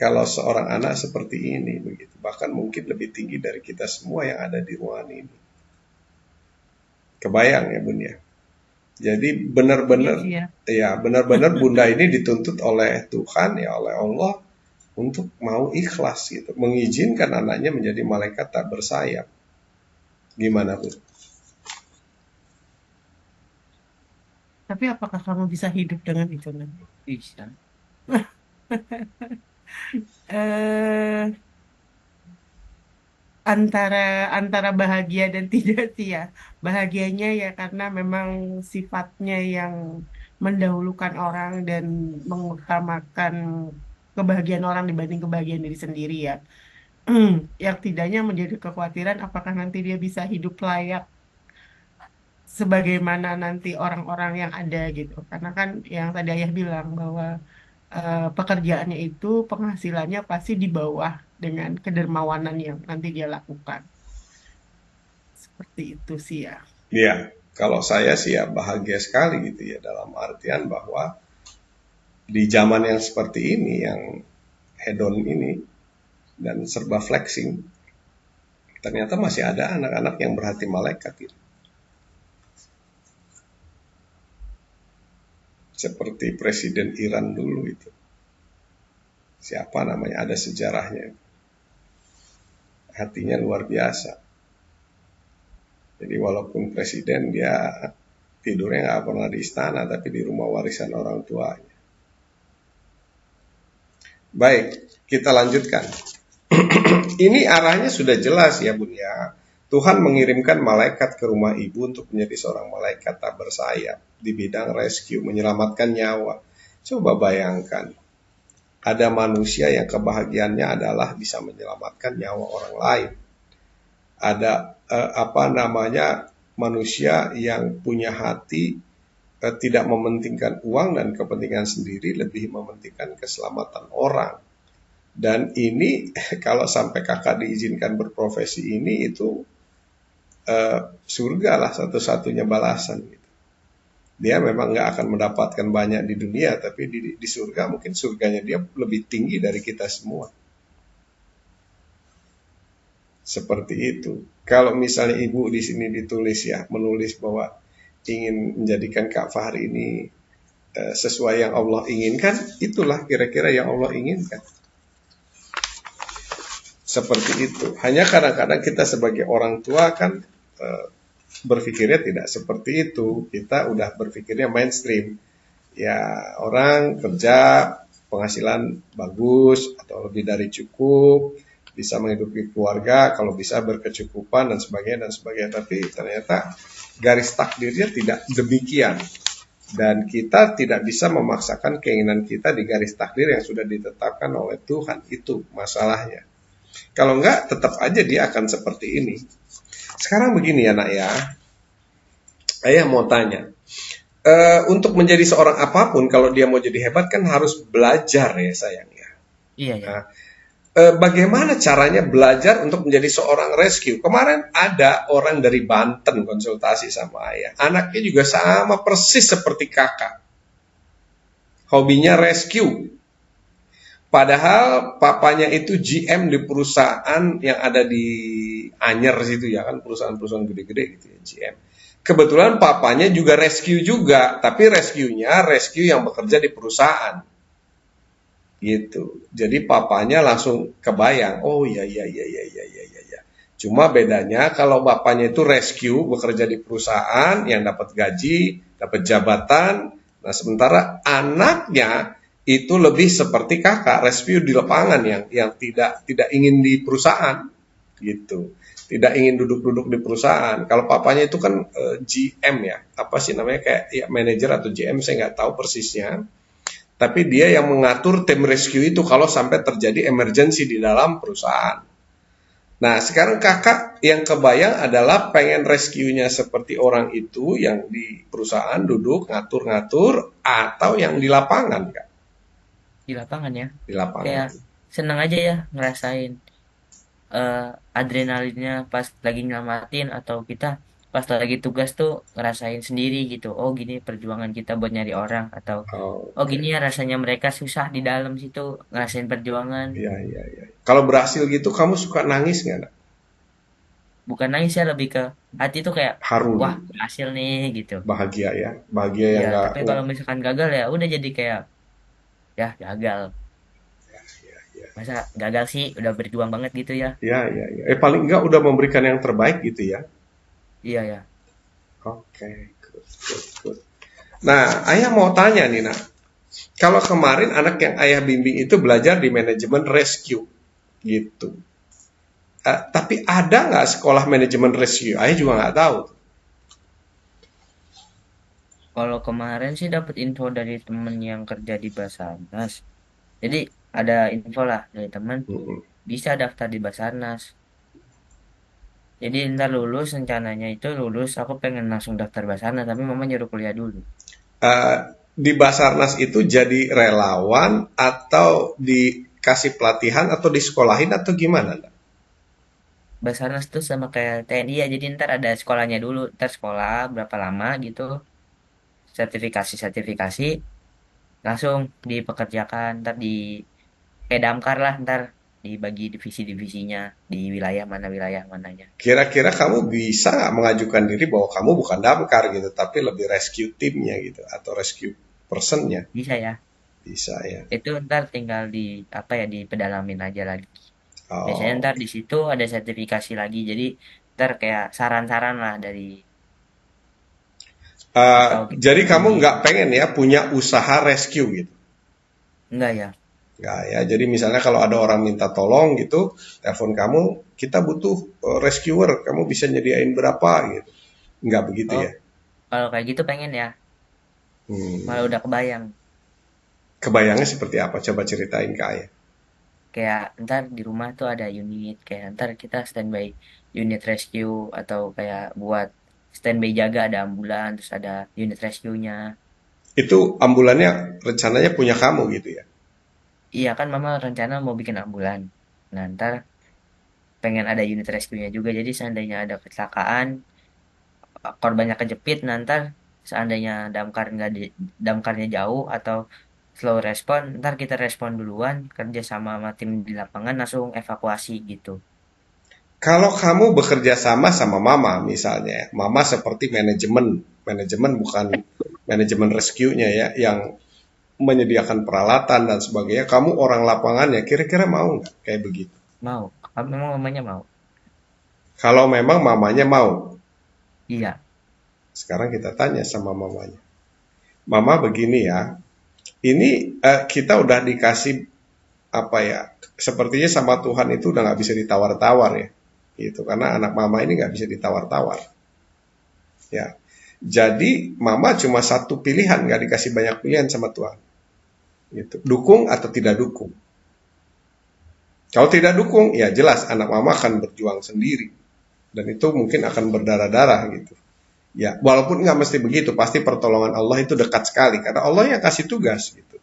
Kalau seorang anak seperti ini begitu, bahkan mungkin lebih tinggi dari kita semua yang ada di ruangan ini. Kebayang ya Bun ya. Jadi Iya benar-benar sih ya. ya benar-benar Bunda ini dituntut oleh Tuhan ya oleh Allah untuk mau ikhlas gitu, mengizinkan anaknya menjadi malaikat tak bersayap. Gimana Bun? Tapi apakah kamu bisa hidup dengan itu nanti? Bisa. eh antara antara bahagia dan tidak sih ya. Bahagianya ya karena memang sifatnya yang mendahulukan orang dan mengutamakan kebahagiaan orang dibanding kebahagiaan diri sendiri ya. Yang tidaknya menjadi kekhawatiran apakah nanti dia bisa hidup layak sebagaimana nanti orang-orang yang ada gitu. Karena kan yang tadi ayah bilang bahwa pekerjaannya itu penghasilannya pasti di bawah dengan kedermawanan yang nanti dia lakukan. Seperti itu sih ya. Iya, kalau saya sih ya bahagia sekali gitu ya, dalam artian bahwa di zaman yang seperti ini, yang hedon ini dan serba flexing, ternyata masih ada anak-anak yang berhati malaikat gitu. Seperti Presiden Iran dulu itu. Siapa namanya? Ada sejarahnya. Hatinya luar biasa. Jadi walaupun presiden, dia tidurnya nggak pernah di istana, tapi di rumah warisan orang tuanya. Baik, kita lanjutkan. Ini arahnya sudah jelas ya Bun ya. Tuhan mengirimkan malaikat ke rumah ibu untuk menjadi seorang malaikat tak bersayap di bidang rescue, menyelamatkan nyawa. Coba bayangkan, ada manusia yang kebahagiaannya adalah bisa menyelamatkan nyawa orang lain. Ada manusia yang punya hati tidak mementingkan uang dan kepentingan sendiri, lebih mementingkan keselamatan orang. Dan ini kalau sampai kakak diizinkan berprofesi ini, itu surga lah satu-satunya balasan gitu. Dia memang nggak akan mendapatkan banyak di dunia, tapi di surga mungkin surganya dia lebih tinggi dari kita semua. Seperti itu. Kalau misalnya ibu di sini ditulis ya, menulis bahwa ingin menjadikan Kak Fahri ini sesuai yang Allah inginkan, itulah kira-kira yang Allah inginkan. Seperti itu. Hanya kadang-kadang kita sebagai orang tua kan berpikirnya tidak seperti itu. Kita udah berpikirnya mainstream. Ya, orang kerja penghasilan bagus atau lebih dari cukup, bisa menghidupi keluarga, kalau bisa berkecukupan dan sebagainya. Tapi ternyata garis takdirnya tidak demikian. Dan kita tidak bisa memaksakan keinginan kita di garis takdir yang sudah ditetapkan oleh Tuhan. Itu masalahnya. Kalau enggak, tetap aja dia akan seperti ini. Sekarang begini ya nak ya, ayah mau tanya, untuk menjadi seorang apapun, kalau dia mau jadi hebat kan harus belajar ya sayang ya. Iya ya. Nah, bagaimana caranya belajar untuk menjadi seorang rescue? Kemarin ada orang dari Banten konsultasi sama ayah, anaknya juga sama persis seperti kakak, hobinya rescue. Padahal papanya itu GM di perusahaan yang ada di Anyer situ ya kan, perusahaan-perusahaan gede-gede gitu ya, GM. Kebetulan papanya juga rescue juga, tapi rescue-nya rescue yang bekerja di perusahaan. Gitu. Jadi papanya langsung kebayang, oh iya. Cuma bedanya kalau bapaknya itu rescue, bekerja di perusahaan yang dapat gaji, dapat jabatan. Nah, sementara anaknya itu lebih seperti kakak, rescue di lapangan yang tidak ingin di perusahaan gitu. Tidak ingin duduk-duduk di perusahaan. Kalau papanya itu kan GM ya, apa sih namanya, kayak ya manajer atau GM, saya nggak tahu persisnya. Tapi dia yang mengatur tim rescue itu kalau sampai terjadi emergency di dalam perusahaan. Nah, sekarang kakak yang kebayang adalah pengen rescue-nya seperti orang itu yang di perusahaan duduk ngatur-ngatur, atau yang di lapangan Kak? Di lapangan ya. Di lapangan. Kayak seneng aja ya ngerasain adrenalinnya pas lagi nyelamatin, atau kita pas lagi tugas tuh ngerasain sendiri gitu. Oh gini perjuangan kita buat nyari orang, atau oh gini ya rasanya mereka susah di dalam situ ngerasain perjuangan. Iya. Kalau berhasil gitu kamu suka nangis nggak? Bukan nangis ya, lebih ke hati tuh kayak Haru. wah berhasil nih gitu. Bahagia ya, bahagia yang Ya, nggak. tapi kalau misalkan gagal ya udah jadi kayak ya gagal. Ya. Masa gagal sih, udah berjuang banget gitu ya. Ya. Paling enggak udah memberikan yang terbaik gitu ya. Iya ya. Oke, good. Nah, ayah mau tanya nih, nak. Kalau kemarin anak yang ayah bimbing itu belajar di manajemen rescue, gitu. Tapi ada nggak sekolah manajemen rescue? Ayah juga nggak tahu. Kalau kemarin sih dapat info dari temen yang kerja di Basarnas. Jadi ada info lah dari temen Mm-mm. bisa daftar di Basarnas. Jadi ntar lulus rencananya itu lulus aku pengen langsung daftar Basarnas tapi mama nyuruh kuliah dulu. Eh, di Basarnas itu jadi relawan atau dikasih pelatihan atau disekolahin atau gimana, nak? Basarnas tuh sama kayak TNI ya jadi ntar ada sekolahnya dulu ntar sekolah berapa lama gitu sertifikasi langsung dipekerjakan ntar di kayak damkar lah ntar dibagi divisi-divisinya di wilayah mananya Kira-kira kamu bisa nggak mengajukan diri bahwa kamu bukan damkar gitu, tapi lebih rescue timnya gitu, atau rescue personnya? bisa ya Bisa ya. itu ntar tinggal di apa ya di pedalamin aja lagi biasanya Oh. ntar di situ ada sertifikasi lagi jadi ntar kayak saran-saran lah dari atau Jadi kamu ini nggak pengen ya punya usaha rescue gitu? enggak ya. Nggak ya. Jadi misalnya kalau ada orang minta tolong gitu, telepon kamu, kita butuh rescuer, kamu bisa nyediain berapa gitu? Nggak begitu Oh ya? kalau kayak gitu pengen ya malah Hmm. udah kebayang Kebayangnya seperti apa? Coba ceritain ke ayah. kayak ntar di rumah tuh ada unit kayak ntar kita standby unit rescue atau kayak buat standby jaga ada ambulan terus ada unit rescue-nya. Itu ambulannya rencananya punya kamu gitu ya? Iya kan mama rencana mau bikin ambulan. Nah ntar pengen ada unit rescue-nya juga jadi seandainya ada kecelakaan korbannya kejepit nah ntar seandainya damkarnya jauh atau slow respon ntar kita respon duluan kerja sama tim di lapangan langsung evakuasi gitu. Kalau kamu bekerja sama sama mama misalnya, ya, mama seperti manajemen, manajemen bukan manajemen rescue-nya ya, yang menyediakan peralatan dan sebagainya, kamu orang lapangannya, kira-kira mau nggak kayak begitu? Mau memang mamanya mau. Kalau memang mamanya mau, Iya. sekarang kita tanya sama mamanya. Mama begini ya, ini kita udah dikasih apa ya, sepertinya sama Tuhan itu udah nggak bisa ditawar-tawar ya, gitu. Karena anak mama ini nggak bisa ditawar-tawar, ya. Jadi mama cuma satu pilihan, nggak dikasih banyak pilihan sama Tuhan, gitu. Dukung atau tidak dukung. Kalau tidak dukung, ya jelas anak mama akan berjuang sendiri, dan itu mungkin akan berdarah-darah gitu. Ya, walaupun nggak mesti begitu, pasti pertolongan Allah itu dekat sekali, karena Allah yang kasih tugas gitu.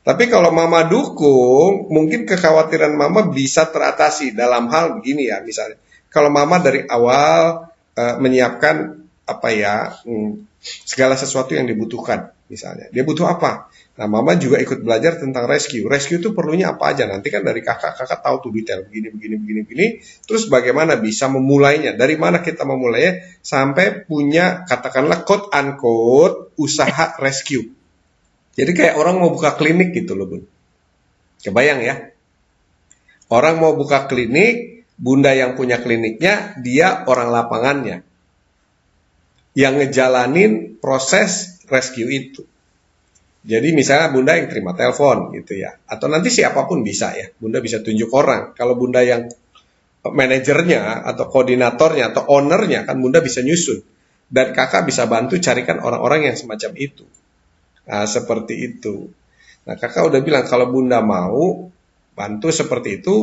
Tapi kalau mama dukung, mungkin kekhawatiran mama bisa teratasi dalam hal begini ya, misalnya. Kalau mama dari awal menyiapkan apa ya, segala sesuatu yang dibutuhkan, misalnya. Dia butuh apa? Nah, mama juga ikut belajar tentang rescue. Rescue itu perlunya apa aja? Nanti kan dari kakak tahu tuh detail begini, begini, begini, begini. Terus bagaimana bisa memulainya? Dari mana kita memulainya? Sampai punya katakanlah quote unquote usaha rescue. Jadi kayak orang mau buka klinik gitu loh, Bun. Kebayang ya? Orang mau buka klinik, bunda yang punya kliniknya, dia orang lapangannya. Yang ngejalanin proses rescue itu. Jadi misalnya bunda yang terima telepon gitu ya. Atau nanti siapapun bisa ya. Bunda bisa tunjuk orang. Kalau bunda yang manajernya atau koordinatornya atau ownernya kan bunda bisa nyusun. Dan kakak bisa bantu carikan orang-orang yang semacam itu. Nah, seperti itu. Nah, kakak udah bilang kalau bunda mau bantu seperti itu,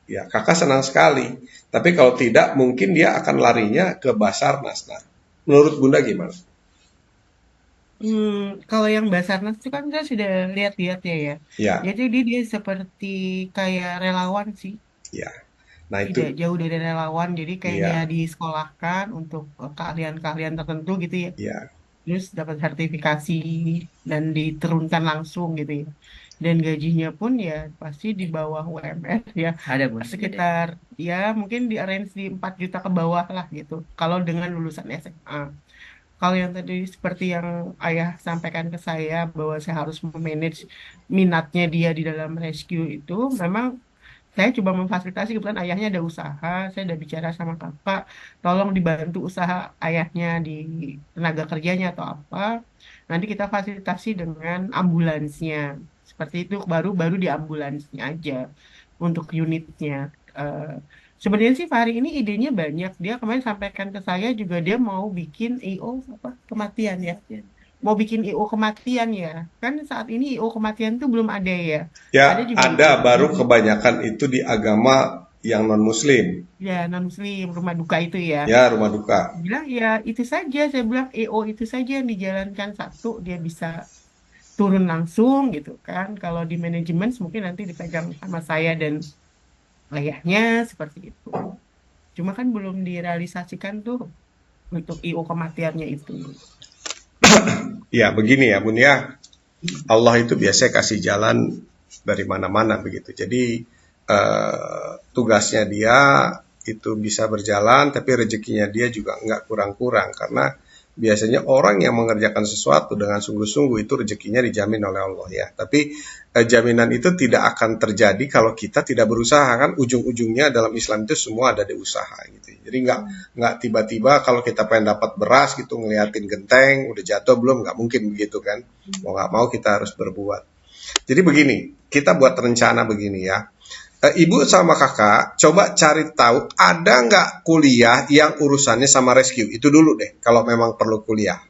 ya kakak senang sekali. Tapi kalau tidak, mungkin dia akan larinya ke Basarnas. Nah, menurut bunda gimana? Kalau yang Basarnas itu kan saya sudah lihat-lihat ya. Ya, Jadi dia seperti kayak relawan sih, ya. Nah tidak itu, jauh dari relawan. Jadi kayaknya ya, disekolahkan untuk keahlian-keahlian tertentu gitu ya. ya, Terus dapat sertifikasi dan diturunkan langsung gitu ya. Dan gajinya pun ya pasti di bawah UMR ya, Ada bun, gede. sekitar ya mungkin di range di 4 juta ke bawah lah gitu. Kalau dengan lulusan SMA. Kalau yang tadi seperti yang ayah sampaikan ke saya bahwa saya harus memanage minatnya dia di dalam rescue itu memang saya coba memfasilitasi, kebetulan ayahnya ada usaha, saya udah bicara sama kakak, tolong dibantu usaha ayahnya di tenaga kerjanya atau apa, nanti kita fasilitasi dengan ambulansnya, seperti itu, baru di ambulansnya aja untuk unitnya. Eh, Sebenarnya sih Fahri ini idenya banyak, dia kemarin sampaikan ke saya juga dia mau bikin IO apa kematian ya. Mau bikin IO kematian ya. Kan saat ini IO kematian itu belum ada ya. Ya, Ada juga ada IO baru ini. kebanyakan itu di agama yang non-muslim. Ya, non-muslim, rumah duka itu ya. Ya, rumah duka. Saya bilang ya itu saja, saya bilang EO itu saja yang dijalankan, satu dia bisa turun langsung gitu kan. Kalau di manajemen mungkin nanti dipegang sama saya dan ayahnya seperti itu. Cuma kan belum direalisasikan tuh untuk IO kematiannya itu. Ya, begini ya, Bun ya. Allah itu biasanya kasih jalan dari mana-mana begitu. Jadi tugasnya dia itu bisa berjalan, tapi rezekinya dia juga nggak kurang-kurang karena biasanya orang yang mengerjakan sesuatu dengan sungguh-sungguh itu rezekinya dijamin oleh Allah ya. Tapi jaminan itu tidak akan terjadi kalau kita tidak berusaha kan. Ujung-ujungnya dalam Islam itu semua ada di usaha gitu. Jadi nggak tiba-tiba kalau kita pengen dapat beras gitu ngeliatin genteng udah jatuh belum, nggak mungkin begitu kan. Mau nggak mau kita harus berbuat. Jadi begini, kita buat rencana begini ya. Ibu sama kakak, coba cari tahu ada nggak kuliah yang urusannya sama rescue. Itu dulu deh, kalau memang perlu kuliah.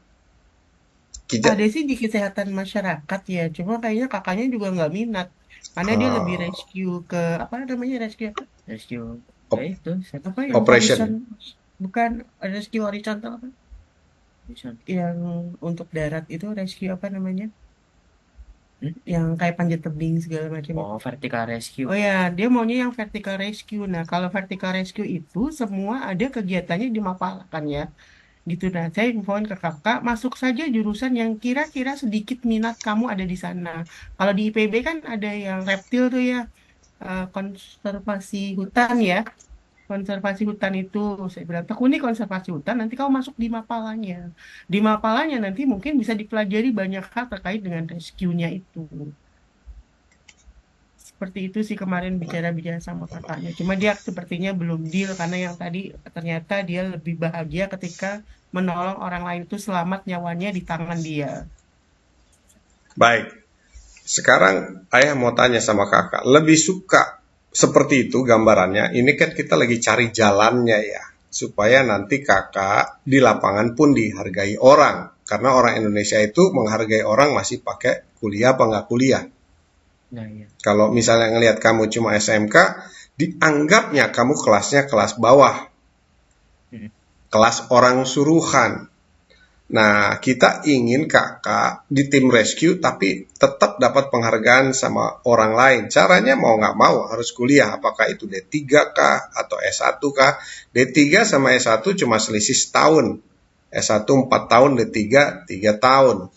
Ada sih di kesehatan masyarakat ya, cuma kayaknya kakaknya juga nggak minat. Karena dia lebih Ah, rescue ke, apa namanya, rescue apa? Rescue. op- Itu satu Apa yang horizon, operation. bukan rescue horizontal apa? horizon. Yang untuk darat itu rescue apa namanya? Hmm? Yang kayak panjat tebing segala macam itu. Oh, vertical rescue. Oh ya, dia maunya yang vertical rescue. Nah, kalau vertical rescue itu semua ada kegiatannya di Mapala kan ya. Gitu. Nah, saya infoin ke kakak, masuk saja jurusan yang kira-kira sedikit minat kamu ada di sana. Kalau di IPB kan ada yang reptil tuh ya, konservasi hutan ya. Konservasi hutan itu, saya bilang, tekuni konservasi hutan, nanti kamu masuk di Mapalanya. Di Mapalanya nanti mungkin bisa dipelajari banyak hal terkait dengan rescue-nya itu. Seperti itu sih kemarin bicara-bicara sama kakaknya. Cuma dia sepertinya belum deal karena yang tadi ternyata dia lebih bahagia ketika menolong orang lain itu selamat nyawanya di tangan dia. Baik, sekarang ayah mau tanya sama kakak, lebih suka seperti itu gambarannya? Ini kan kita lagi cari jalannya ya, supaya nanti kakak di lapangan pun dihargai orang. Karena orang Indonesia itu menghargai orang masih pakai kuliah apa nggak kuliah. Nah, iya. Kalau misalnya ngelihat kamu cuma SMK, dianggapnya kamu kelasnya kelas bawah, Hmm. kelas orang suruhan. Nah, kita ingin kakak di tim rescue tapi tetap dapat penghargaan sama orang lain. Caranya mau nggak mau harus kuliah. Apakah itu D3 kah atau S1 kah? D3 sama S1 cuma selisih setahun. S1 4 tahun, D3 3 tahun.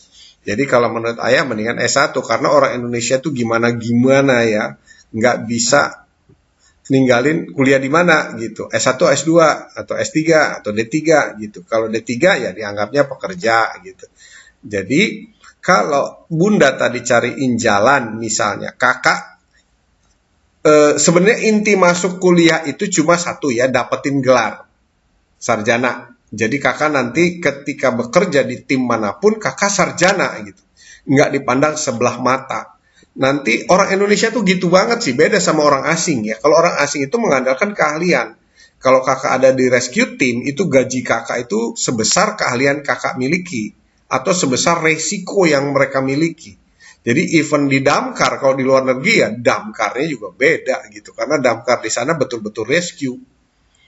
Jadi kalau menurut ayah mendingan S1 karena orang Indonesia tuh gimana-gimana ya. Nggak bisa ninggalin kuliah di mana gitu. S1, S2 atau S3 atau D3 gitu. Kalau D3 ya dianggapnya pekerja gitu. Jadi kalau Bunda tadi cariin jalan misalnya, kakak sebenarnya inti masuk kuliah itu cuma satu ya, dapetin gelar sarjana. Jadi kakak nanti ketika bekerja di tim manapun kakak sarjana gitu. Nggak dipandang sebelah mata. Nanti orang Indonesia tuh gitu banget sih, beda sama orang asing ya. Kalau orang asing itu mengandalkan keahlian. Kalau kakak ada di rescue team, itu gaji kakak itu sebesar keahlian kakak miliki. Atau sebesar resiko yang mereka miliki. Jadi even di damkar, kalau di luar negeri ya damkarnya juga beda gitu. Karena damkar di sana betul-betul rescue.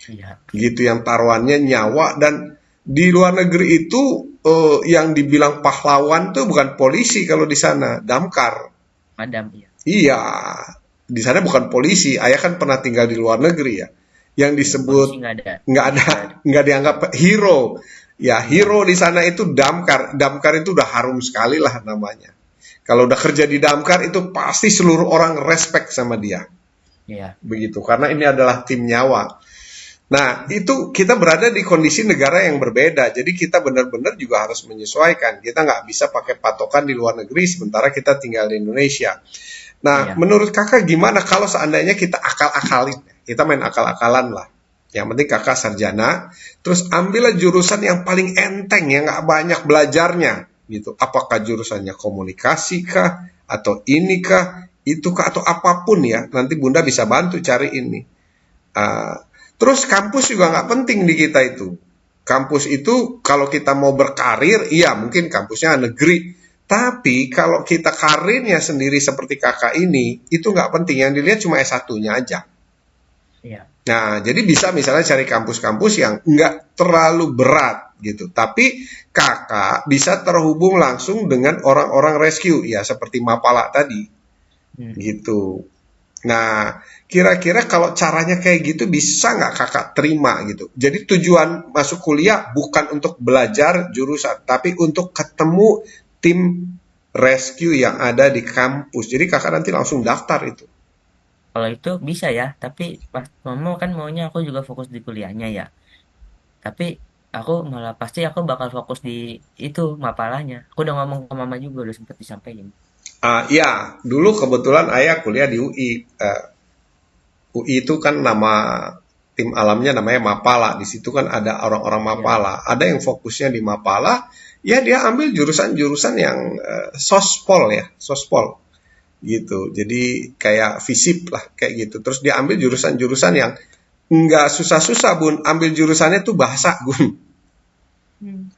Iya. Gitu yang taruhannya nyawa. Dan di luar negeri itu yang dibilang pahlawan tuh bukan polisi kalau di sana, damkar. Madam, iya. Iya, di sana bukan polisi. Ayah kan pernah tinggal di luar negeri ya. Yang disebut Polisi nggak ada. nggak dianggap hero. Ya hero di sana itu damkar. Damkar itu udah harum sekali lah namanya. Kalau udah kerja di damkar itu pasti seluruh orang respect sama dia. Iya. Begitu, karena ini adalah tim nyawa. Nah, itu kita berada di kondisi negara yang berbeda. Jadi kita benar-benar juga harus menyesuaikan. Kita nggak bisa pakai patokan di luar negeri sementara kita tinggal di Indonesia. Nah, Iya. menurut kakak gimana kalau seandainya kita akal-akalin? Kita main akal-akalan lah. Yang penting kakak sarjana, terus ambillah jurusan yang paling enteng, yang nggak banyak belajarnya, gitu. Apakah jurusannya komunikasi kah, atau ini kah, itu kah, atau apapun ya. Nanti Bunda bisa bantu cari ini. Ah, terus kampus juga nggak penting di kita itu. Kampus itu kalau kita mau berkarir, iya mungkin kampusnya negeri. Tapi kalau kita karirnya sendiri seperti kakak ini, itu nggak penting. Yang dilihat cuma S1-nya aja. Iya. Nah, jadi bisa misalnya cari kampus-kampus yang nggak terlalu berat gitu. Tapi kakak bisa terhubung langsung dengan orang-orang rescue, ya seperti Mapala tadi Hmm. gitu. Nah, kira-kira kalau caranya kayak gitu bisa nggak kakak terima gitu? Jadi tujuan masuk kuliah bukan untuk belajar jurusan, tapi untuk ketemu tim rescue yang ada di kampus. Jadi kakak nanti langsung daftar itu. Kalau itu bisa ya, tapi pas mama kan maunya aku juga fokus di kuliahnya ya. Tapi aku malah pasti aku bakal fokus di itu mapalanya. Aku udah ngomong ke mama juga udah sempet disampaikan. Ya, dulu kebetulan ayah kuliah di UI. UI itu kan nama tim alamnya namanya Mapala. Di situ kan ada orang-orang Iya, Mapala. Ada yang fokusnya di Mapala, ya dia ambil jurusan-jurusan yang sospol ya, sospol gitu. Jadi kayak FISIP lah kayak gitu. Terus dia ambil jurusan-jurusan yang nggak susah-susah Bun. Ambil jurusannya tuh bahasa Bun.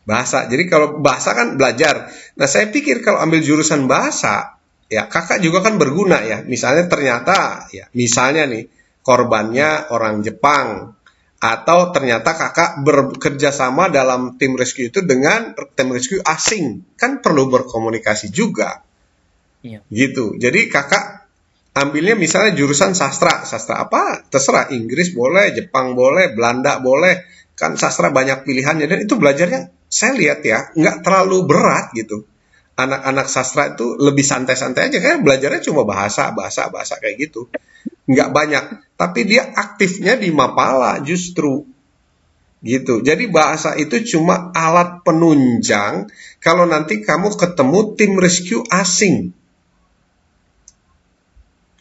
Bahasa. Jadi kalau bahasa kan belajar. Nah, saya pikir kalau ambil jurusan bahasa, ya kakak juga kan berguna ya. Misalnya ternyata, ya misalnya nih, korbannya orang Jepang. Atau ternyata kakak bekerja sama dalam tim rescue itu dengan tim rescue asing. Kan perlu berkomunikasi juga. iya, Gitu. Jadi kakak ambilnya misalnya jurusan sastra. Sastra apa? Terserah. Inggris boleh, Jepang boleh, Belanda boleh. Kan sastra banyak pilihannya. Dan itu belajarnya, saya lihat ya, nggak terlalu berat gitu. Anak-anak sastra itu lebih santai-santai aja. Kayak belajarnya cuma bahasa kayak gitu. Nggak banyak. Tapi dia aktifnya di Mapala justru. Gitu. Jadi bahasa itu cuma alat penunjang kalau nanti kamu ketemu tim rescue asing.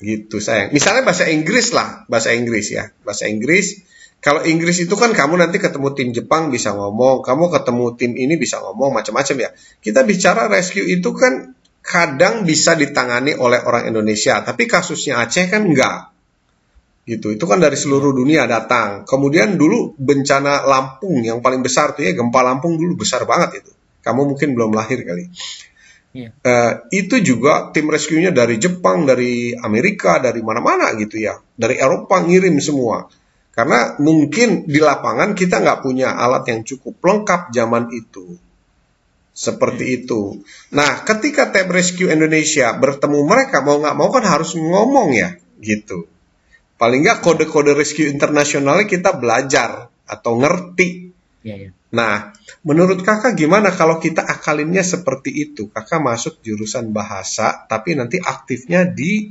Gitu sayang. Misalnya bahasa Inggris lah, bahasa Inggris ya. Bahasa Inggris, kalau Inggris itu kan kamu nanti ketemu tim Jepang bisa ngomong, kamu ketemu tim ini bisa ngomong, macam-macam ya. Kita bicara rescue itu kan kadang bisa ditangani oleh orang Indonesia, tapi kasusnya Aceh kan enggak. Gitu. Itu kan dari iya, seluruh dunia datang. Kemudian dulu bencana Lampung yang paling besar tuh ya, gempa Lampung dulu besar banget itu. Kamu mungkin belum lahir kali. iya, Itu juga tim rescue-nya dari Jepang, dari Amerika, dari mana-mana gitu ya. Dari Eropa ngirim semua. Karena mungkin di lapangan kita nggak punya alat yang cukup lengkap zaman itu. Seperti hmm, itu. Nah, ketika tim rescue Indonesia bertemu mereka, mau nggak mau kan harus ngomong ya, gitu. Paling nggak iya, kode-kode rescue internasionalnya kita belajar atau ngerti. iya, iya. Nah, menurut kakak gimana kalau kita akalinnya seperti itu? Kakak masuk jurusan bahasa, tapi nanti aktifnya di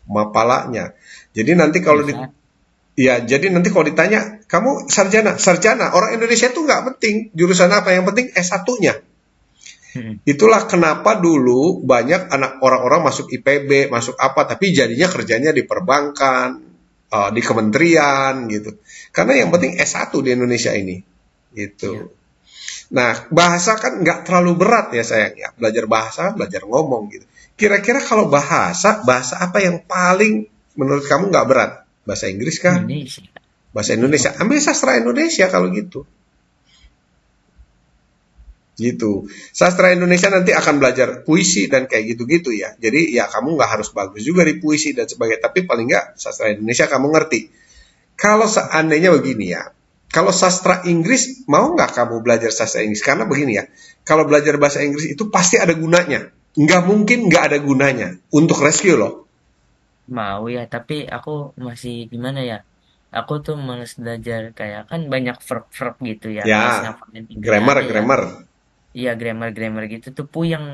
mapalanya. Jadi nanti kalau di, Bisa. ya, jadi nanti kalau ditanya, kamu sarjana, sarjana, orang Indonesia itu nggak penting jurusan apa, yang penting S1-nya. Hmm, Itulah kenapa dulu banyak anak orang-orang masuk IPB, masuk apa, tapi jadinya kerjanya di perbankan, di kementerian gitu. Karena yang penting S1 di Indonesia ini, iya. gitu. Nah, bahasa kan nggak terlalu berat ya sayang ya. Belajar bahasa, belajar ngomong gitu. Kira-kira kalau bahasa, bahasa apa yang paling menurut kamu nggak berat? Bahasa Inggris kah? Indonesia. Bahasa Iya, Indonesia? Ambil sastra Indonesia kalau gitu. Gitu. Sastra Indonesia nanti akan belajar puisi dan kayak gitu-gitu ya. Jadi ya kamu nggak harus bagus juga di puisi dan sebagainya. Tapi paling nggak sastra Indonesia kamu ngerti. Kalau seandainya begini ya, kalau sastra Inggris, mau nggak kamu belajar sastra Inggris? Karena begini ya, kalau belajar bahasa Inggris itu pasti ada gunanya. Nggak mungkin nggak ada gunanya. Untuk rescue loh. mau ya, tapi aku masih gimana ya? Aku tuh males belajar kayak kan banyak verb-verb gitu ya, males Ya, ngafalin intinya grammar, aja ya. grammar. Iya, grammar-grammar gitu tuh puyeng.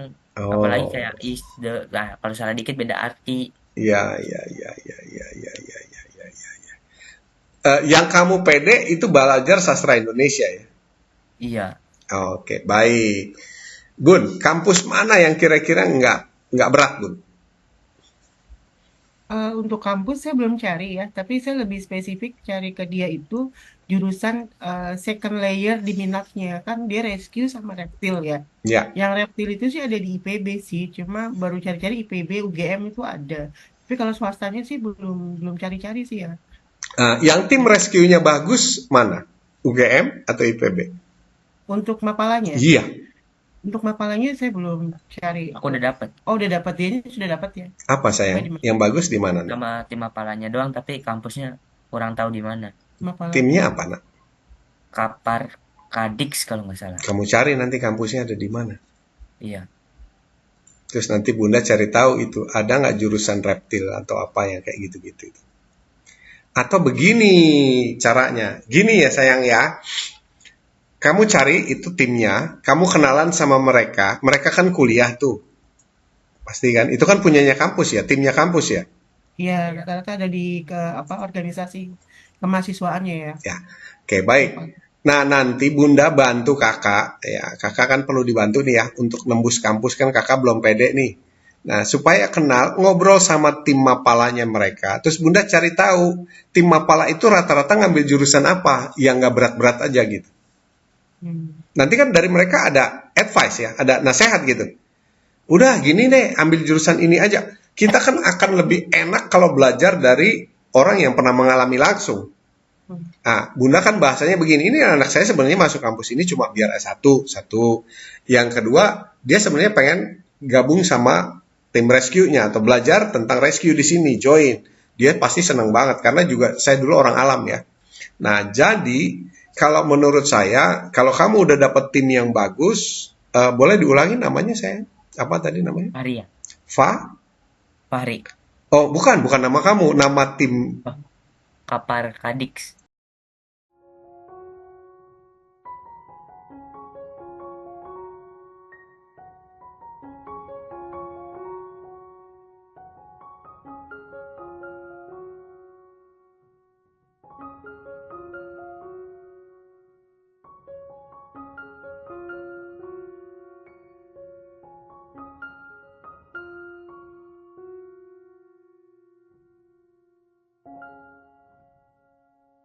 Apalagi kayak Oh, is the, nah, kalau salah dikit beda arti. ya, ya, ya, ya, ya, ya, ya, ya, ya, ya. Yang kamu pede itu belajar sastra Indonesia ya? Iya, Oke, baik. Bun, kampus mana yang kira-kira nggak berat, Bun? Untuk kampus saya belum cari ya, tapi saya lebih spesifik cari ke dia itu jurusan second layer di minatnya. Kan dia rescue sama reptil ya. Ya. Yang reptil itu sih ada di IPB sih, cuma baru cari-cari IPB, UGM itu ada. Tapi kalau swastanya sih belum belum cari-cari sih ya. Yang tim rescue-nya bagus mana? UGM atau IPB? Untuk mapalanya, Iya. untuk mapalanya saya belum cari. Aku udah dapet Oh, udah dapat dia sudah dapat ya. Apa Oh, sayang? di mana? Yang bagus di mana, nak? sama tim apalanya doang, tapi kampusnya kurang tahu di mana. Mapalanya. Timnya apa, nak? Kapar Kadix kalau nggak salah. Kamu cari nanti kampusnya ada di mana. Iya. Terus nanti Bunda cari tahu itu ada nggak jurusan reptil atau apa yang kayak gitu-gitu. Atau begini caranya. Gini ya sayang ya. Kamu cari itu timnya, kamu kenalan sama mereka. Mereka kan kuliah tuh. Pasti kan? Itu kan punyanya kampus ya, timnya kampus ya. Iya, rata-rata ada di ke apa organisasi kemahasiswaannya ya. Ya. Oke, baik. Nah, nanti Bunda bantu kakak, ya kakak kan perlu dibantu nih ya, untuk nembus kampus kan kakak belum pede nih. Nah, supaya kenal, ngobrol sama tim mapalanya mereka. Terus Bunda cari tahu, tim mapala itu rata-rata ngambil jurusan apa, yang nggak berat-berat aja gitu. Hmm. Nanti kan dari mereka ada advice ya, ada nasihat gitu. Udah gini deh, ambil jurusan ini aja. Kita kan akan lebih enak kalau belajar dari orang yang pernah mengalami langsung. Hmm. Nah, Bunda kan bahasanya begini, ini anak saya sebenarnya masuk kampus ini cuma biar S1, satu. Yang kedua, dia sebenarnya pengen gabung sama tim rescue-nya atau belajar tentang rescue di sini, join. Dia pasti senang banget karena juga saya dulu orang alam ya. Nah, jadi kalau menurut saya, kalau kamu udah dapet tim yang bagus, boleh diulangi namanya saya? Apa tadi namanya? Fahri ya. Fa? Fahri. Oh, bukan nama kamu, nama tim. Oh, Kapar Kadix.